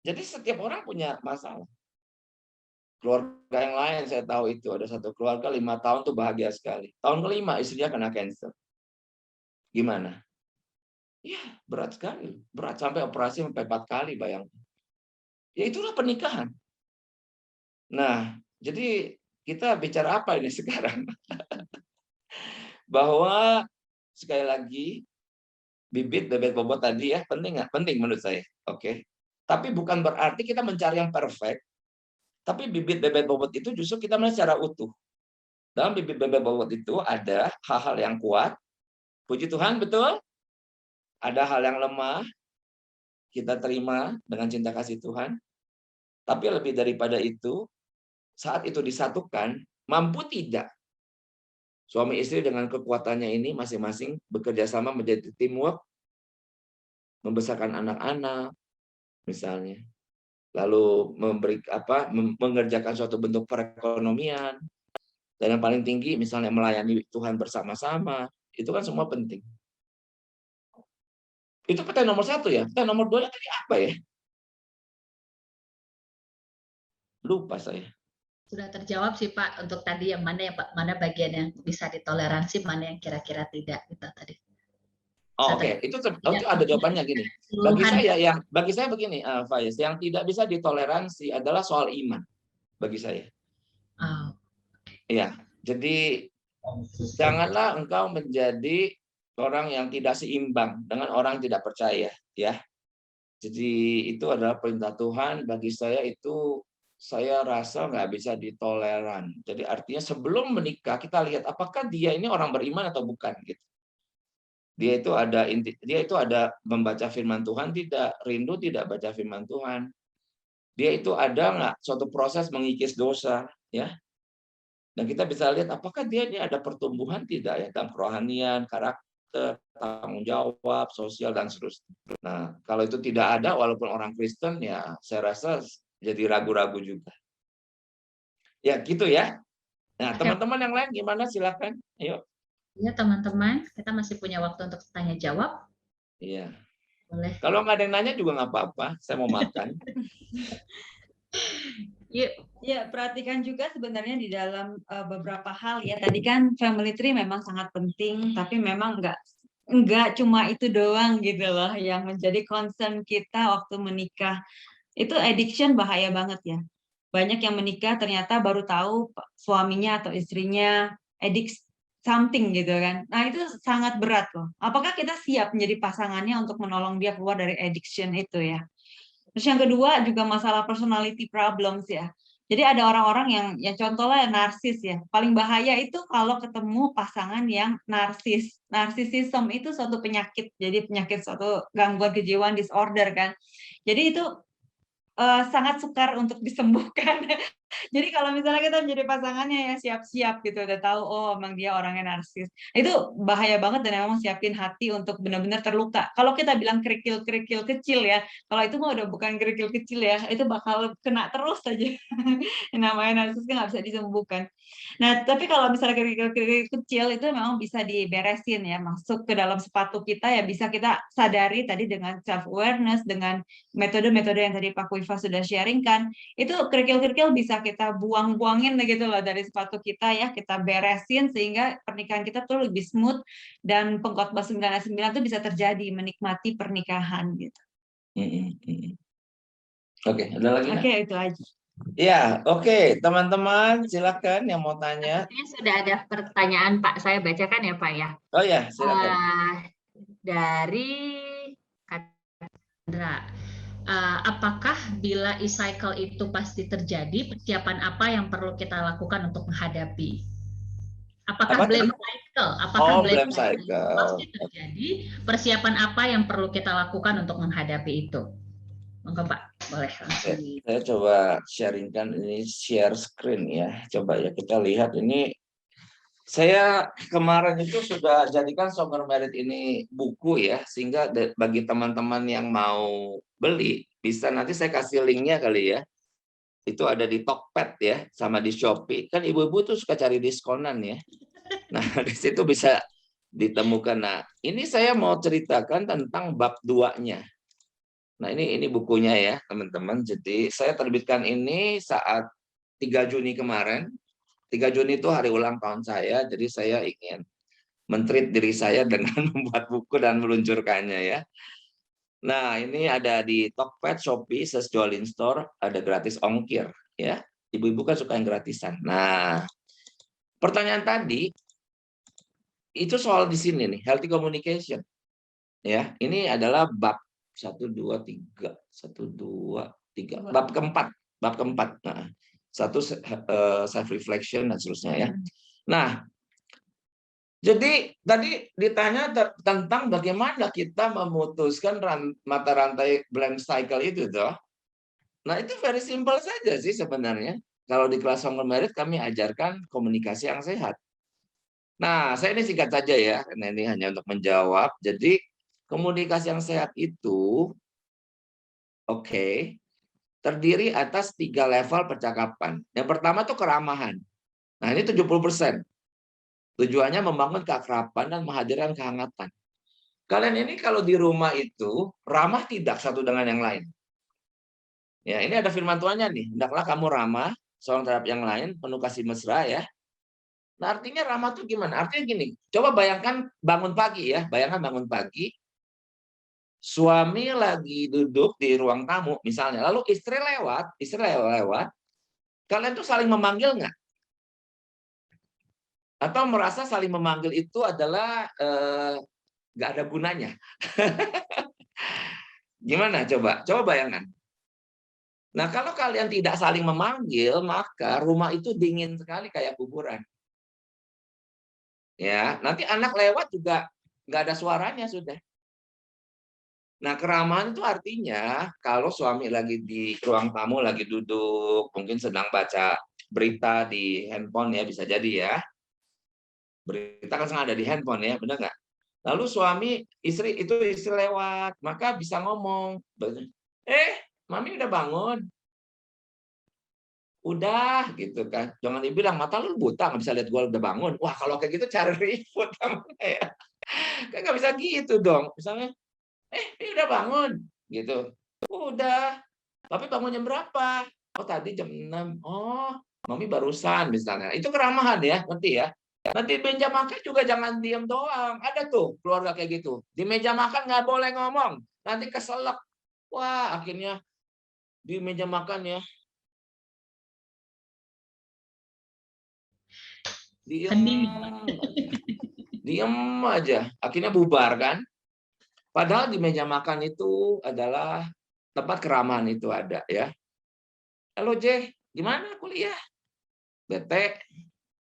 Jadi setiap orang punya masalah. Keluarga yang lain saya tahu itu ada satu keluarga 5 tahun tuh bahagia sekali. Tahun kelima istrinya kena cancer. Gimana? Ya berat sekali, berat sampai operasi sampai 4 kali bayangkan. Ya itulah pernikahan. Nah, jadi kita bicara apa ini sekarang? Bahwa sekali lagi bibit bebet bobot tadi ya penting nggak? Penting menurut saya. Oke. Tapi bukan berarti kita mencari yang perfect. Tapi bibit bebet bobot itu justru kita melihat secara utuh. Dalam bibit bebet bobot itu ada hal-hal yang kuat. Puji Tuhan, betul? Ada hal yang lemah, kita terima dengan cinta kasih Tuhan. Tapi lebih daripada itu, saat itu disatukan, mampu tidak suami istri dengan kekuatannya ini masing-masing bekerja sama menjadi teamwork, membesarkan anak-anak, misalnya. Lalu mengerjakan suatu bentuk perekonomian. Dan yang paling tinggi, misalnya melayani Tuhan bersama-sama. Itu kan semua penting. Itu pertanyaan nomor 1 ya. Pertanyaan nomor 2 tadi apa ya? Lupa saya. Sudah terjawab sih Pak untuk tadi yang mana ya Pak, mana bagian yang bisa ditoleransi, mana yang kira-kira tidak gitu tadi. Oh, oke. Itu ada jawabannya gini. Bagi saya begini, Faiz, yang tidak bisa ditoleransi adalah soal iman bagi saya. Oh. Ya, jadi janganlah engkau menjadi orang yang tidak seimbang dengan orang yang tidak percaya, ya. Jadi itu adalah perintah Tuhan bagi saya, itu saya rasa nggak bisa ditoleran. Jadi artinya sebelum menikah kita lihat apakah dia ini orang beriman atau bukan gitu. Dia itu ada membaca firman Tuhan tidak, rindu tidak baca firman Tuhan. Dia itu ada nggak suatu proses mengikis dosa, ya. Dan kita bisa lihat apakah dia ini ada pertumbuhan tidak ya dalam kerohanian, karakter, tanggung jawab, sosial dan seterusnya. Nah, kalau itu tidak ada walaupun orang Kristen ya saya rasa jadi ragu-ragu juga. Ya, gitu ya. Nah, teman-teman yang lain gimana? Silakan. Ayo. Ya, teman-teman, kita masih punya waktu untuk tanya jawab. Iya. Boleh. Kalau nggak ada yang nanya juga nggak apa-apa. Saya mau makan. Yuk. Ya, perhatikan juga sebenarnya di dalam beberapa hal ya. Tadi kan family tree memang sangat penting, tapi memang nggak cuma itu doang gitu loh yang menjadi concern kita waktu menikah. Itu addiction bahaya banget ya. Banyak yang menikah ternyata baru tahu suaminya atau istrinya addict something gitu kan. Nah, itu sangat berat loh. Apakah kita siap menjadi pasangannya untuk menolong dia keluar dari addiction itu ya? Terus yang kedua juga masalah personality problems ya. Jadi ada orang-orang yang contohnya narsis ya. Paling bahaya itu kalau ketemu pasangan yang narsis. Narsisism itu suatu penyakit. Jadi penyakit suatu gangguan kejiwaan disorder kan. Jadi itu sangat sukar untuk disembuhkan. Jadi kalau misalnya kita menjadi pasangannya ya siap-siap gitu, udah tahu oh emang dia orangnya narsis. Itu bahaya banget dan memang siapin hati untuk benar-benar terluka. Kalau kita bilang kerikil-kerikil kecil ya, kalau itu mah udah bukan kerikil kecil ya, itu bakal kena terus aja. Namanya narsis kan nggak bisa disembuhkan. Nah, tapi kalau misalnya kerikil-kerikil kecil itu memang bisa diberesin ya, masuk ke dalam sepatu kita ya, bisa kita sadari tadi dengan self awareness, dengan metode-metode yang tadi Pak Kuifa sudah sharingkan. Itu kerikil-kerikil bisa kita buang-buangin gitu loh dari sepatu kita ya, kita beresin sehingga pernikahan kita tuh lebih smooth dan pengkhotbah 9 ayat 9 itu bisa terjadi, menikmati pernikahan gitu. Oke, ada lagi nggak? Oke, itu aja. Ya, oke, teman-teman, silakan yang mau tanya. Sepertinya sudah ada pertanyaan, Pak. Saya bacakan ya, Pak ya. Oh ya, silakan. Dari Kandra. Apakah bila e-cycle itu pasti terjadi, persiapan apa yang perlu kita lakukan untuk menghadapi? Apakah Apa blame tadi? cycle? Oh, Blame blame cycle itu cycle. pasti terjadi? Persiapan apa yang perlu kita lakukan untuk menghadapi itu? Monggo Pak, boleh langsung. Saya coba sharingkan ini, share screen ya. Coba ya kita lihat ini. Saya kemarin itu sudah jadikan Soccer Merit ini buku ya, sehingga bagi teman-teman yang mau beli, bisa nanti saya kasih linknya kali ya. Itu ada di Tokped ya, sama di Shopee. Kan ibu-ibu tuh suka cari diskonan ya. Nah, di situ bisa ditemukan. Nah, ini saya mau ceritakan tentang bab 2-nya. Nah, ini bukunya ya, teman-teman. Jadi, saya terbitkan ini saat 3 Juni kemarin. 3 Juni itu hari ulang tahun saya, jadi saya ingin men-treat diri saya dengan membuat buku dan meluncurkannya ya. Nah, ini ada di Tokped, Shopee, Sesjolin Store, ada gratis ongkir ya. Ibu-ibu kan suka yang gratisan. Nah, pertanyaan tadi itu soal di sini nih, healthy communication. Ya, ini adalah bab 1 2 3 1 2 3 bab keempat. Nah, satu self reflection dan seterusnya ya. Nah, jadi tadi ditanya tentang bagaimana kita memutuskan mata rantai blame cycle itu toh. Nah, itu very simple saja sih sebenarnya. Kalau di kelas Soccer Merit kami ajarkan komunikasi yang sehat. Nah, saya ini singkat saja ya, karena ini hanya untuk menjawab. Jadi komunikasi yang sehat itu terdiri atas 3 level percakapan. Yang pertama itu keramahan. Nah, ini 70%. Tujuannya membangun keakraban dan menghadirkan kehangatan. Kalian ini kalau di rumah itu ramah tidak satu dengan yang lain. Ya, ini ada firman Tuhannya nih. Hendaklah kamu ramah seorang terhadap yang lain, penuh kasih mesra ya. Nah, artinya ramah itu gimana? Artinya gini, coba bayangkan bangun pagi ya. Bayangkan bangun pagi, suami lagi duduk di ruang tamu misalnya, lalu istri lewat, kalian tuh saling memanggil nggak? Atau merasa saling memanggil itu adalah nggak ada gunanya? Gimana coba? Coba bayangkan. Nah, kalau kalian tidak saling memanggil, maka rumah itu dingin sekali kayak kuburan. Ya, nanti anak lewat juga nggak ada suaranya sudah. Nah, keramahan itu artinya kalau suami lagi di ruang tamu, lagi duduk, mungkin sedang baca berita di handphone ya, bisa jadi ya. Berita kan sengaja ada di handphone ya, benar nggak? Lalu istri lewat, maka bisa ngomong, mami udah bangun. Udah, gitu kan. Jangan dibilang, mata lu buta, nggak bisa lihat gue udah bangun. Wah, kalau kayak gitu cari ribut. Ya. Kan nggak bisa gitu dong. Misalnya, ini udah bangun, gitu. Udah, tapi bangun jam berapa? Oh, tadi jam 6. Oh, mami barusan misalnya. Itu keramahan ya, ngerti ya? Nanti meja makan juga jangan diem doang. Ada tuh keluarga kayak gitu. Di meja makan nggak boleh ngomong. Nanti keselak. Wah, akhirnya di meja makan ya. Diem aja. Akhirnya bubar kan? Padahal di meja makan itu adalah tempat keramahan itu ada ya. Halo J, gimana kuliah? Bete.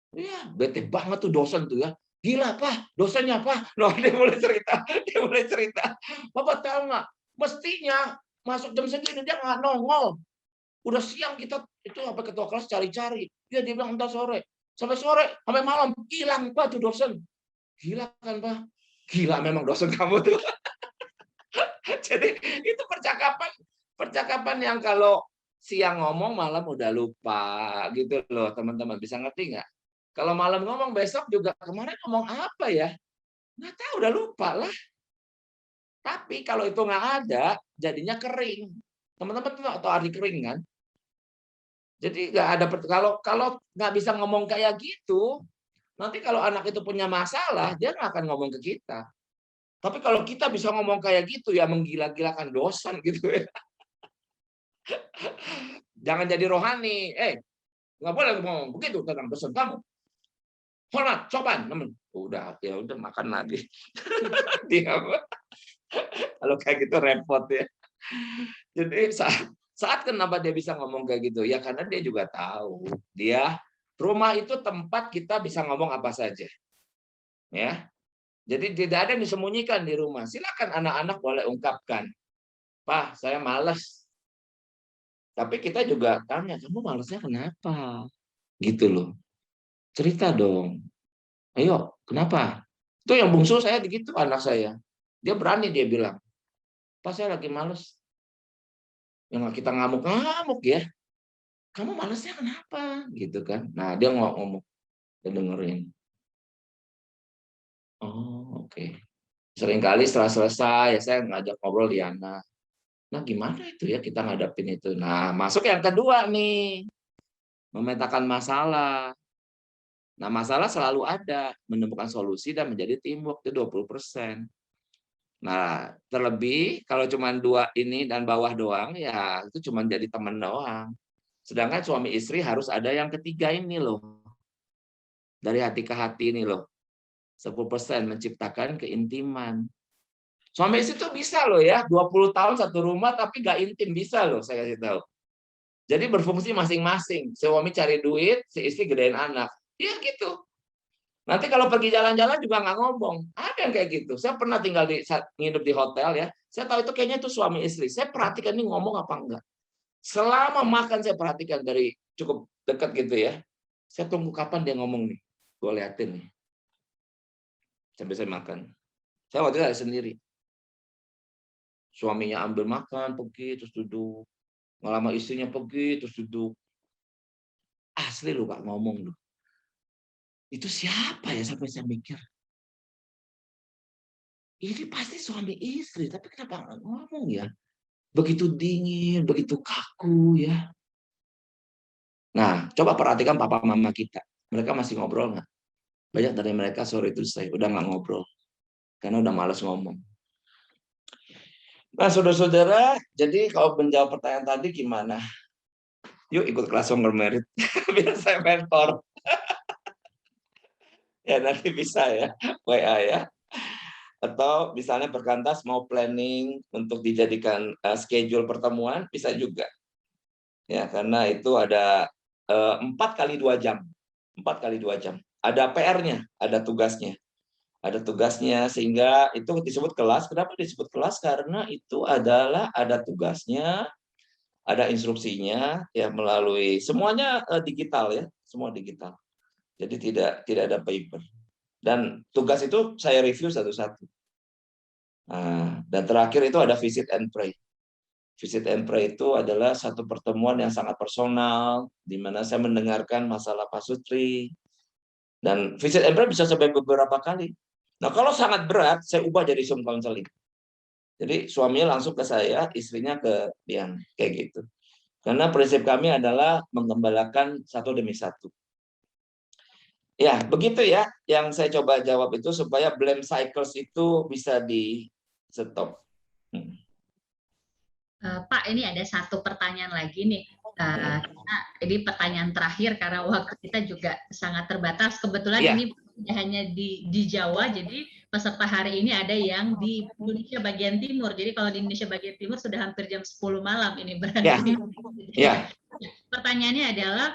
Iya, bete banget tuh dosen tuh ya. Gila Pak, dosennya Pak. Loh, dia mulai cerita. Bapak tahu nggak? Mestinya masuk jam segini dia nggak nongol. Udah siang kita itu sampai ketua kelas cari-cari. Dia bilang entar sore. Sampai sore, sampai malam. Hilang Pak tuh dosen. Gila kan Pak? Gila memang dosen kamu tuh. Jadi itu percakapan yang kalau siang ngomong malam udah lupa gitu loh teman-teman, bisa ngerti nggak? Kalau malam ngomong besok juga kemarin ngomong apa ya? Nggak tahu, udah lupa lah. Tapi kalau itu nggak ada, jadinya kering. Teman-teman tuh atau arti kering kan? Jadi nggak ada kalau nggak bisa ngomong kayak gitu, nanti kalau anak itu punya masalah dia nggak akan ngomong ke kita. Tapi kalau kita bisa ngomong kayak gitu ya menggila-gilakan dosan gitu ya. Jangan jadi rohani. Nggak boleh ngomong begitu tentang dosen kamu. Hormat, sopan, teman. Udah, ya udah makan lagi. Diam. Kalau kayak gitu repot ya. Jadi saat kenapa dia bisa ngomong kayak gitu? Ya karena dia juga tahu. Rumah itu tempat kita bisa ngomong apa saja. Ya. Jadi tidak ada yang disembunyikan di rumah. Silakan anak-anak boleh ungkapkan. Pak, saya malas. Tapi kita juga tanya, kamu malasnya kenapa? Gitu loh. Cerita dong. Ayo, kenapa? Itu yang bungsu saya begitu anak saya. Dia berani dia bilang, Pak saya lagi males. Yang kita ngamuk-ngamuk ya. Kamu malasnya kenapa? Gitu kan. Nah dia ngomong, dia dengerin. Oh oke. Seringkali setelah selesai saya ngajak ngobrol Diana. Nah gimana itu ya kita ngadapin itu. Nah masuk yang kedua nih. Memetakan masalah. Nah masalah selalu ada. Menemukan solusi dan menjadi teamwork itu 20%. Nah, terlebih kalau cuma 2 ini dan bawah doang, ya itu cuma jadi teman doang. Sedangkan suami istri harus ada yang ketiga ini loh. Dari hati ke hati ini loh. 10% menciptakan keintiman. Suami istri itu bisa loh ya, 20 tahun satu rumah tapi gak intim, bisa loh saya kasih tahu. Jadi berfungsi masing-masing. Suami cari duit, si istri gedein anak. Ya gitu. Nanti kalau pergi jalan-jalan juga nggak ngomong. Ada yang kayak gitu. Saya pernah nginep di hotel ya. Saya tahu itu kayaknya itu suami istri. Saya perhatikan ini ngomong apa enggak. Selama makan saya perhatikan dari cukup dekat gitu ya. Saya tunggu kapan dia ngomong nih. Gue liatin nih. Sampai saya makan. Saya waktu itu ada sendiri. Suaminya ambil makan, pergi, terus duduk. Ngelama istrinya pergi, terus duduk. Asli lu Pak ngomong lu. Itu siapa ya sampai saya mikir. Ini pasti suami istri, tapi kenapa nggak ngomong ya? Begitu dingin, begitu kaku ya. Nah, coba perhatikan papa mama kita. Mereka masih ngobrol nggak? Banyak dari mereka sore itu saya udah nggak ngobrol. Karena udah malas ngomong. Nah, saudara-saudara, jadi kalau menjawab pertanyaan tadi gimana? Yuk ikut kelas Songger Merit. Biar saya mentor. Ya nanti bisa ya, WA ya. Atau misalnya Perkantas mau planning untuk dijadikan schedule pertemuan, bisa juga. Ya, karena itu ada 4 kali 2 jam. 4 kali 2 jam. Ada PR-nya, ada tugasnya. Ada tugasnya sehingga itu disebut kelas. Kenapa disebut kelas? Karena itu adalah ada tugasnya, ada instruksinya ya melalui semuanya digital ya, semua digital. Jadi tidak ada paper. Dan tugas itu saya review satu-satu. Nah, dan terakhir itu ada visit and pray. Visit and pray itu adalah satu pertemuan yang sangat personal, di mana saya mendengarkan masalah Pak Sutri. Dan visit and pray bisa sampai beberapa kali. Nah, kalau sangat berat, saya ubah jadi Zoom counseling. Jadi suaminya langsung ke saya, istrinya ke Dian, kayak gitu. Karena prinsip kami adalah mengembalakan satu demi satu. Ya, begitu ya yang saya coba jawab itu supaya blame cycles itu bisa di stop. Pak, ini ada satu pertanyaan lagi nih. Ini pertanyaan terakhir karena waktu kita juga sangat terbatas. Kebetulan ini hanya di Jawa, jadi peserta hari ini ada yang di Indonesia bagian timur. Jadi kalau di Indonesia bagian timur sudah hampir jam 10 malam ini berarti. Pertanyaannya adalah,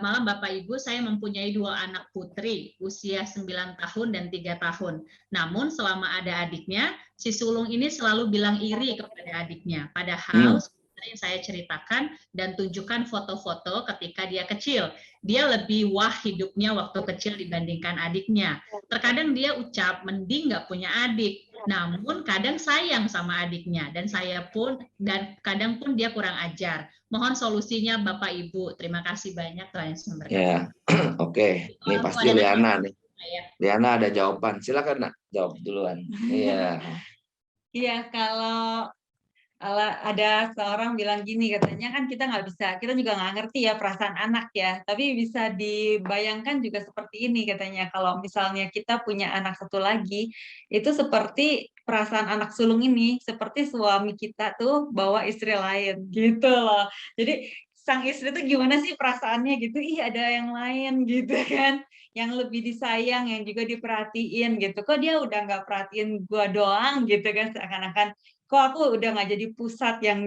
malam Bapak Ibu, saya mempunyai 2 anak putri, usia 9 tahun dan 3 tahun. Namun selama ada adiknya, si sulung ini selalu bilang iri kepada adiknya. Padahal yang saya ceritakan dan tunjukkan foto-foto ketika dia kecil. Dia lebih wah hidupnya waktu kecil dibandingkan adiknya. Terkadang dia ucap, mending nggak punya adik. Namun kadang sayang sama adiknya. Dan kadang pun dia kurang ajar. Mohon solusinya Bapak Ibu. Terima kasih banyak Tuhan Yesus memberkati. Ya, oke. Ini pasti Liana nih. Liana ada jawaban. Silakan Nak, jawab duluan. Iya. Iya, kalau ada seorang bilang gini, katanya kan kita juga nggak ngerti ya perasaan anak ya, tapi bisa dibayangkan juga seperti ini katanya, kalau misalnya kita punya anak satu lagi, itu seperti perasaan anak sulung ini seperti suami kita tuh bawa istri lain gitu loh. Jadi sang istri tuh gimana sih perasaannya gitu, ih ada yang lain gitu kan, yang lebih disayang, yang juga diperhatiin gitu. Kok dia udah nggak perhatiin gua doang gitu kan, seakan-akan kok aku udah nggak jadi pusat yang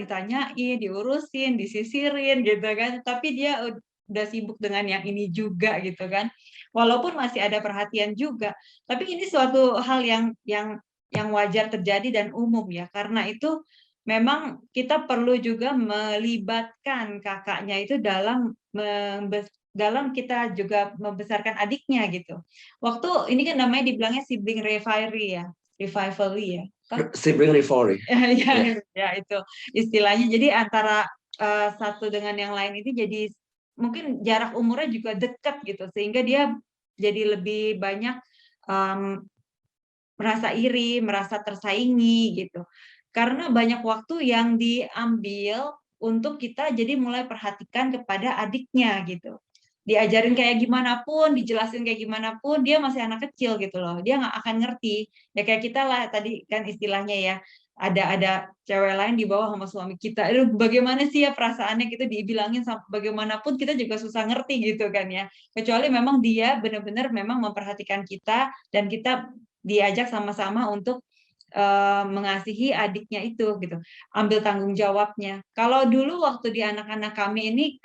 ditanyain, diurusin, disisirin gitu kan. Tapi dia udah sibuk dengan yang ini juga gitu kan. Walaupun masih ada perhatian juga, tapi ini suatu hal yang wajar terjadi dan umum ya. Karena itu memang kita perlu juga melibatkan kakaknya itu dalam kita juga membesarkan adiknya gitu. Waktu ini kan namanya dibilangnya sibling rivalry ya, rivalry ya. Sibling rivalry. Ya itu istilahnya. Jadi antara satu dengan yang lain itu jadi mungkin jarak umurnya juga dekat gitu, sehingga dia jadi lebih banyak merasa iri, merasa tersaingi gitu. Karena banyak waktu yang diambil untuk kita jadi mulai perhatikan kepada adiknya gitu. Diajarin kayak gimana pun, dijelasin kayak gimana pun, dia masih anak kecil gitu loh. Dia nggak akan ngerti. Ya kayak kita lah tadi kan istilahnya ya, ada cewek lain di bawah sama suami kita. Aduh, bagaimana sih ya perasaannya kita dibilangin bagaimanapun kita juga susah ngerti gitu kan ya. Kecuali memang dia benar-benar memang memperhatikan kita dan kita diajak sama-sama untuk mengasihi adiknya itu gitu. Ambil tanggung jawabnya. Kalau dulu waktu di anak-anak kami ini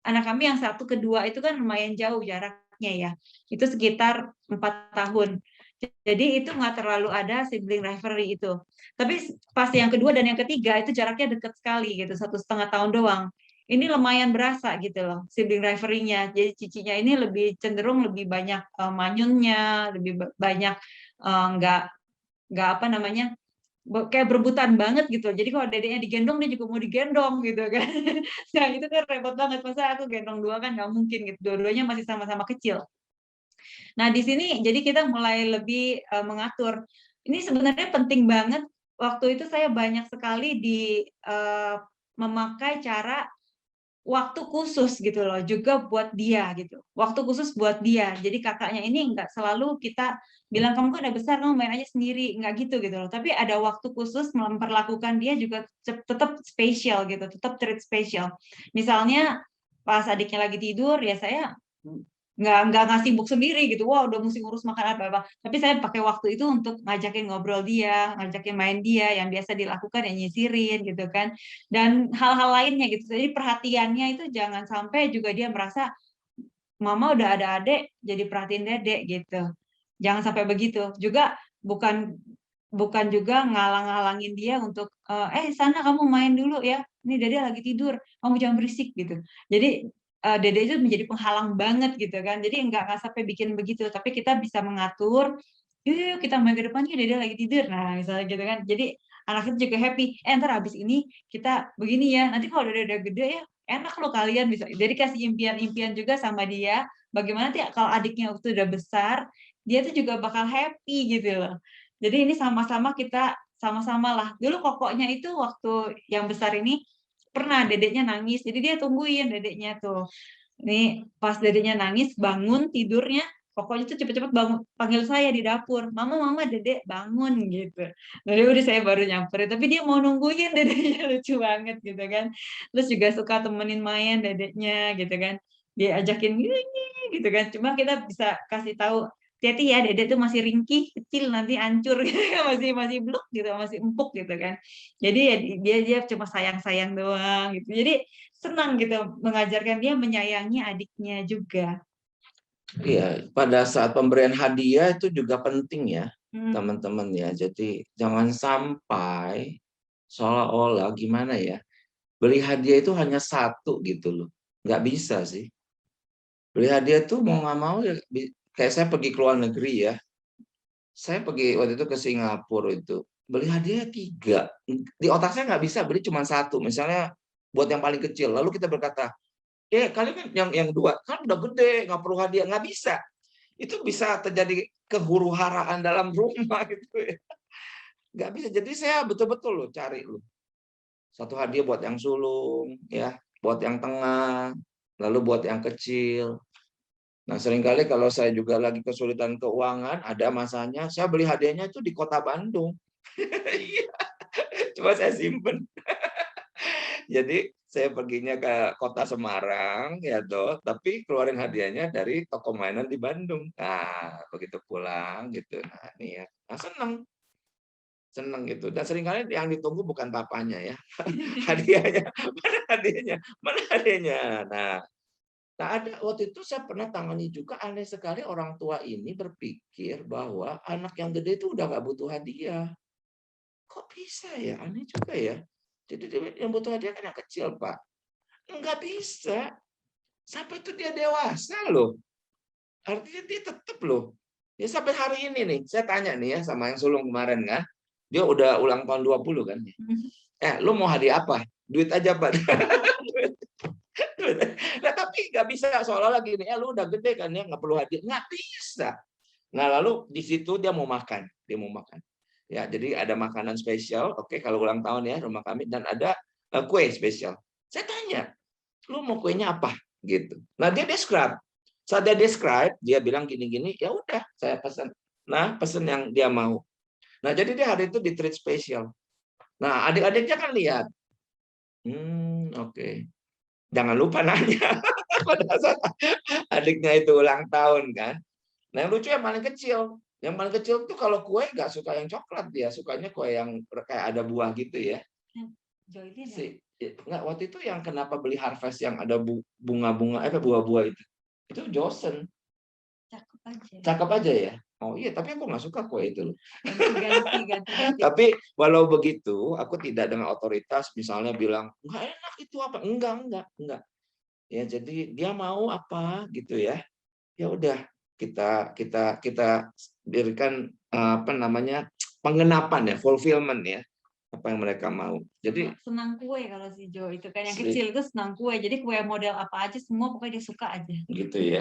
anak kami yang satu kedua itu kan lumayan jauh jaraknya ya. Itu sekitar 4 tahun. Jadi itu nggak terlalu ada sibling rivalry itu. Tapi pas yang kedua dan yang ketiga itu jaraknya dekat sekali gitu, 1,5 tahun doang. Ini lumayan berasa gitu loh sibling rivalry-nya. Jadi cicinya ini lebih cenderung lebih banyak manyunnya, lebih banyak nggak apa namanya kayak berebutan banget gitu. Jadi kalau dedeknya digendong dia juga mau digendong gitu kan. Nah itu kan repot banget, masa aku gendong dua kan nggak mungkin gitu. Dua-duanya masih sama-sama kecil. Nah, di sini jadi kita mulai lebih mengatur. Ini sebenarnya penting banget. Waktu itu saya banyak sekali memakai cara waktu khusus gitu loh, juga buat dia gitu. Waktu khusus buat dia. Jadi kakaknya ini nggak selalu kita bilang kamu kan udah besar, kamu main aja sendiri, nggak gitu loh. Tapi ada waktu khusus memperlakukan dia juga tetap spesial gitu, tetap treat spesial. Misalnya pas adiknya lagi tidur, ya saya nggak ngasih sibuk sendiri gitu, wah udah mesti ngurus makan apa-apa. Tapi saya pakai waktu itu untuk ngajakin ngobrol dia, ngajakin main dia, yang biasa dilakukan ya nyisirin gitu kan. Dan hal-hal lainnya gitu. Jadi perhatiannya itu jangan sampai juga dia merasa mama udah ada adik, jadi perhatiin dedek gitu. Jangan sampai begitu. Juga bukan bukan juga ngalang-ngalangin dia untuk sana kamu main dulu ya. Ini dede lagi tidur, kamu jangan berisik gitu. Jadi dede itu menjadi penghalang banget gitu kan. Jadi nggak sampai bikin begitu, tapi kita bisa mengatur, yuk kita main ke depan, dede lagi tidur. Nah, misalnya gitu kan. Jadi anak itu juga happy. Ntar habis ini kita begini ya. Nanti kalau dede udah gede ya, enak loh kalian bisa. Jadi kasih impian-impian juga sama dia. Bagaimana nanti kalau adiknya waktu udah besar, dia tuh juga bakal happy gitu loh. Jadi ini sama-sama kita sama-sama lah. Dulu kokoknya itu waktu yang besar ini pernah dedeknya nangis, jadi dia tungguin dedeknya tuh. Ini pas dedeknya nangis, bangun tidurnya, pokoknya tuh cepet-cepet bangun, panggil saya di dapur, mama, mama, dedek bangun gitu. Jadi udah saya baru nyamperin, tapi dia mau nungguin dedeknya, lucu banget gitu kan. Terus juga suka temenin main dedeknya gitu kan, dia ajakin gini gitu kan. Cuma kita bisa kasih tahu, hati-hati ya, dedek tuh masih ringkih, kecil nanti hancur gitu, masih bluk gitu, masih empuk gitu kan. Jadi ya dia cuma sayang-sayang doang gitu. Jadi senang gitu mengajarkan dia menyayangi adiknya juga. Iya, pada saat pemberian hadiah itu juga penting ya, teman-teman ya. Jadi jangan sampai seolah-olah gimana ya, beli hadiah itu hanya satu gitu loh. Nggak bisa sih. Beli hadiah itu mau nggak mau ya, kayak saya pergi ke luar negeri ya. Saya pergi waktu itu ke Singapura itu. Beli hadiah 3. Di otak saya nggak bisa beli cuma satu. Misalnya buat yang paling kecil. Lalu kita berkata, kalian kan yang 2 kan udah gede, nggak perlu hadiah. Nggak bisa. Itu bisa terjadi kehuru-haraan dalam rumah gitu ya. Nggak bisa. Jadi saya betul-betul loh cari loh. Satu hadiah buat yang sulung, ya, buat yang tengah, lalu buat yang kecil. Nah, seringkali kalau saya juga lagi kesulitan keuangan, ada masanya saya beli hadiahnya itu di kota Bandung. Iya, coba saya simpen. Jadi saya perginya ke kota Semarang ya toh, tapi keluarin hadiahnya dari toko mainan di Bandung. Nah, begitu pulang gitu. Nah, ini ya. Nah, seneng gitu. Dan seringkali yang ditunggu bukan papanya ya. Hadiahnya. Mana hadiahnya? Mana hadiahnya? Nah, ada waktu itu saya pernah tangani juga, aneh sekali orang tua ini berpikir bahwa anak yang gede itu udah nggak butuh hadiah. Kok bisa ya? Aneh juga ya. Jadi yang butuh hadiah kan yang kecil, Pak. Enggak bisa. Sampai itu dia dewasa loh. Artinya dia tetap loh. Ya sampai hari ini nih, saya tanya nih ya sama yang sulung kemarin kan. Dia udah ulang tahun 20 kan. Lu mau hadiah apa? Duit aja, Pak. Nah, tapi nggak bisa seolah-olah gini, lu udah gede kan ya, nggak perlu hadiah. Nggak bisa. Nah, lalu di situ dia mau makan. Dia mau makan. Ya, jadi ada makanan spesial, oke, kalau ulang tahun ya rumah kami, dan ada kue spesial. Saya tanya, lu mau kuenya apa? Gitu. Nah, dia describe. Saat dia describe, dia bilang gini-gini, ya udah, saya pesan. Nah, pesan yang dia mau. Nah, jadi dia hari itu di treat spesial. Nah, adik-adiknya kan lihat. Oke. Jangan lupa nanya. Pada saat adiknya itu ulang tahun kan. Nah, yang lucu yang paling kecil. Yang paling kecil tuh kalau kue nggak suka yang coklat, dia sukanya kue yang kayak ada buah gitu ya. Nggak, waktu itu yang kenapa beli Harvest yang ada bunga-bunga, buah-buah itu Johnson. Cakep aja ya. Oh iya, tapi aku nggak suka kue itu loh. Ganti. Tapi walau begitu, aku tidak dengan otoritas misalnya bilang nggak enak itu apa. Enggak. Ya jadi dia mau apa gitu ya. Ya udah kita berikan pengenapan ya, fulfillment ya, apa yang mereka mau. Jadi senang kue kalau si Jo itu kan yang kecil itu senang kue. Jadi kue model apa aja semua pokoknya dia suka aja. Gitu ya.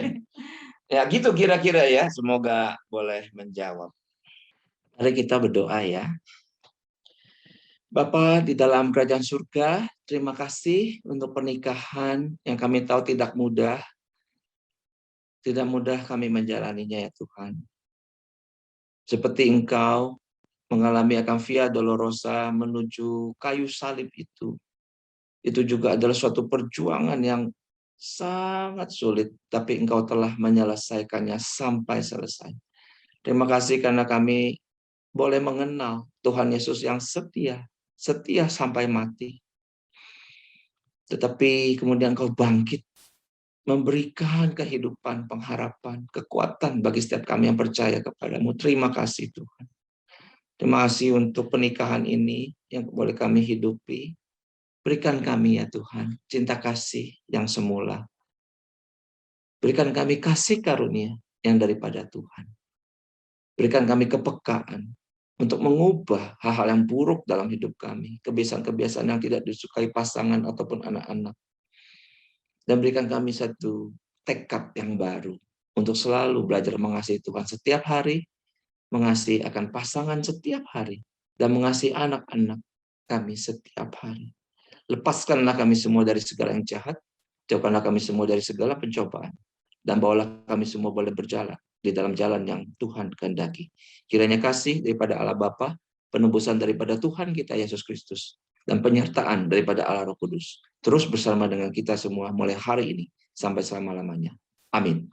Ya gitu kira-kira ya. Semoga boleh menjawab. Mari kita berdoa ya. Bapa di dalam kerajaan surga, terima kasih untuk pernikahan yang kami tahu tidak mudah. Tidak mudah kami menjalaninya ya Tuhan. Seperti Engkau mengalami akan via dolorosa menuju kayu salib itu. Itu juga adalah suatu perjuangan yang sangat sulit, tapi Engkau telah menyelesaikannya sampai selesai. Terima kasih karena kami boleh mengenal Tuhan Yesus yang setia sampai mati. Tetapi kemudian Engkau bangkit, memberikan kehidupan, pengharapan, kekuatan bagi setiap kami yang percaya kepadamu. Terima kasih Tuhan. Terima kasih untuk pernikahan ini yang boleh kami hidupi. Berikan kami ya Tuhan, cinta kasih yang semula. Berikan kami kasih karunia yang daripada Tuhan. Berikan kami kepekaan untuk mengubah hal-hal yang buruk dalam hidup kami. Kebiasaan-kebiasaan yang tidak disukai pasangan ataupun anak-anak. Dan berikan kami satu tekad yang baru untuk selalu belajar mengasihi Tuhan setiap hari, mengasihi akan pasangan setiap hari, dan mengasihi anak-anak kami setiap hari. Lepaskanlah kami semua dari segala yang jahat, jauhkanlah kami semua dari segala pencobaan, dan bawalah kami semua boleh berjalan di dalam jalan yang Tuhan kehendaki. Kiranya kasih daripada Allah Bapa, penebusan daripada Tuhan kita Yesus Kristus, dan penyertaan daripada Allah Roh Kudus terus bersama dengan kita semua mulai hari ini sampai selama-lamanya. Amin.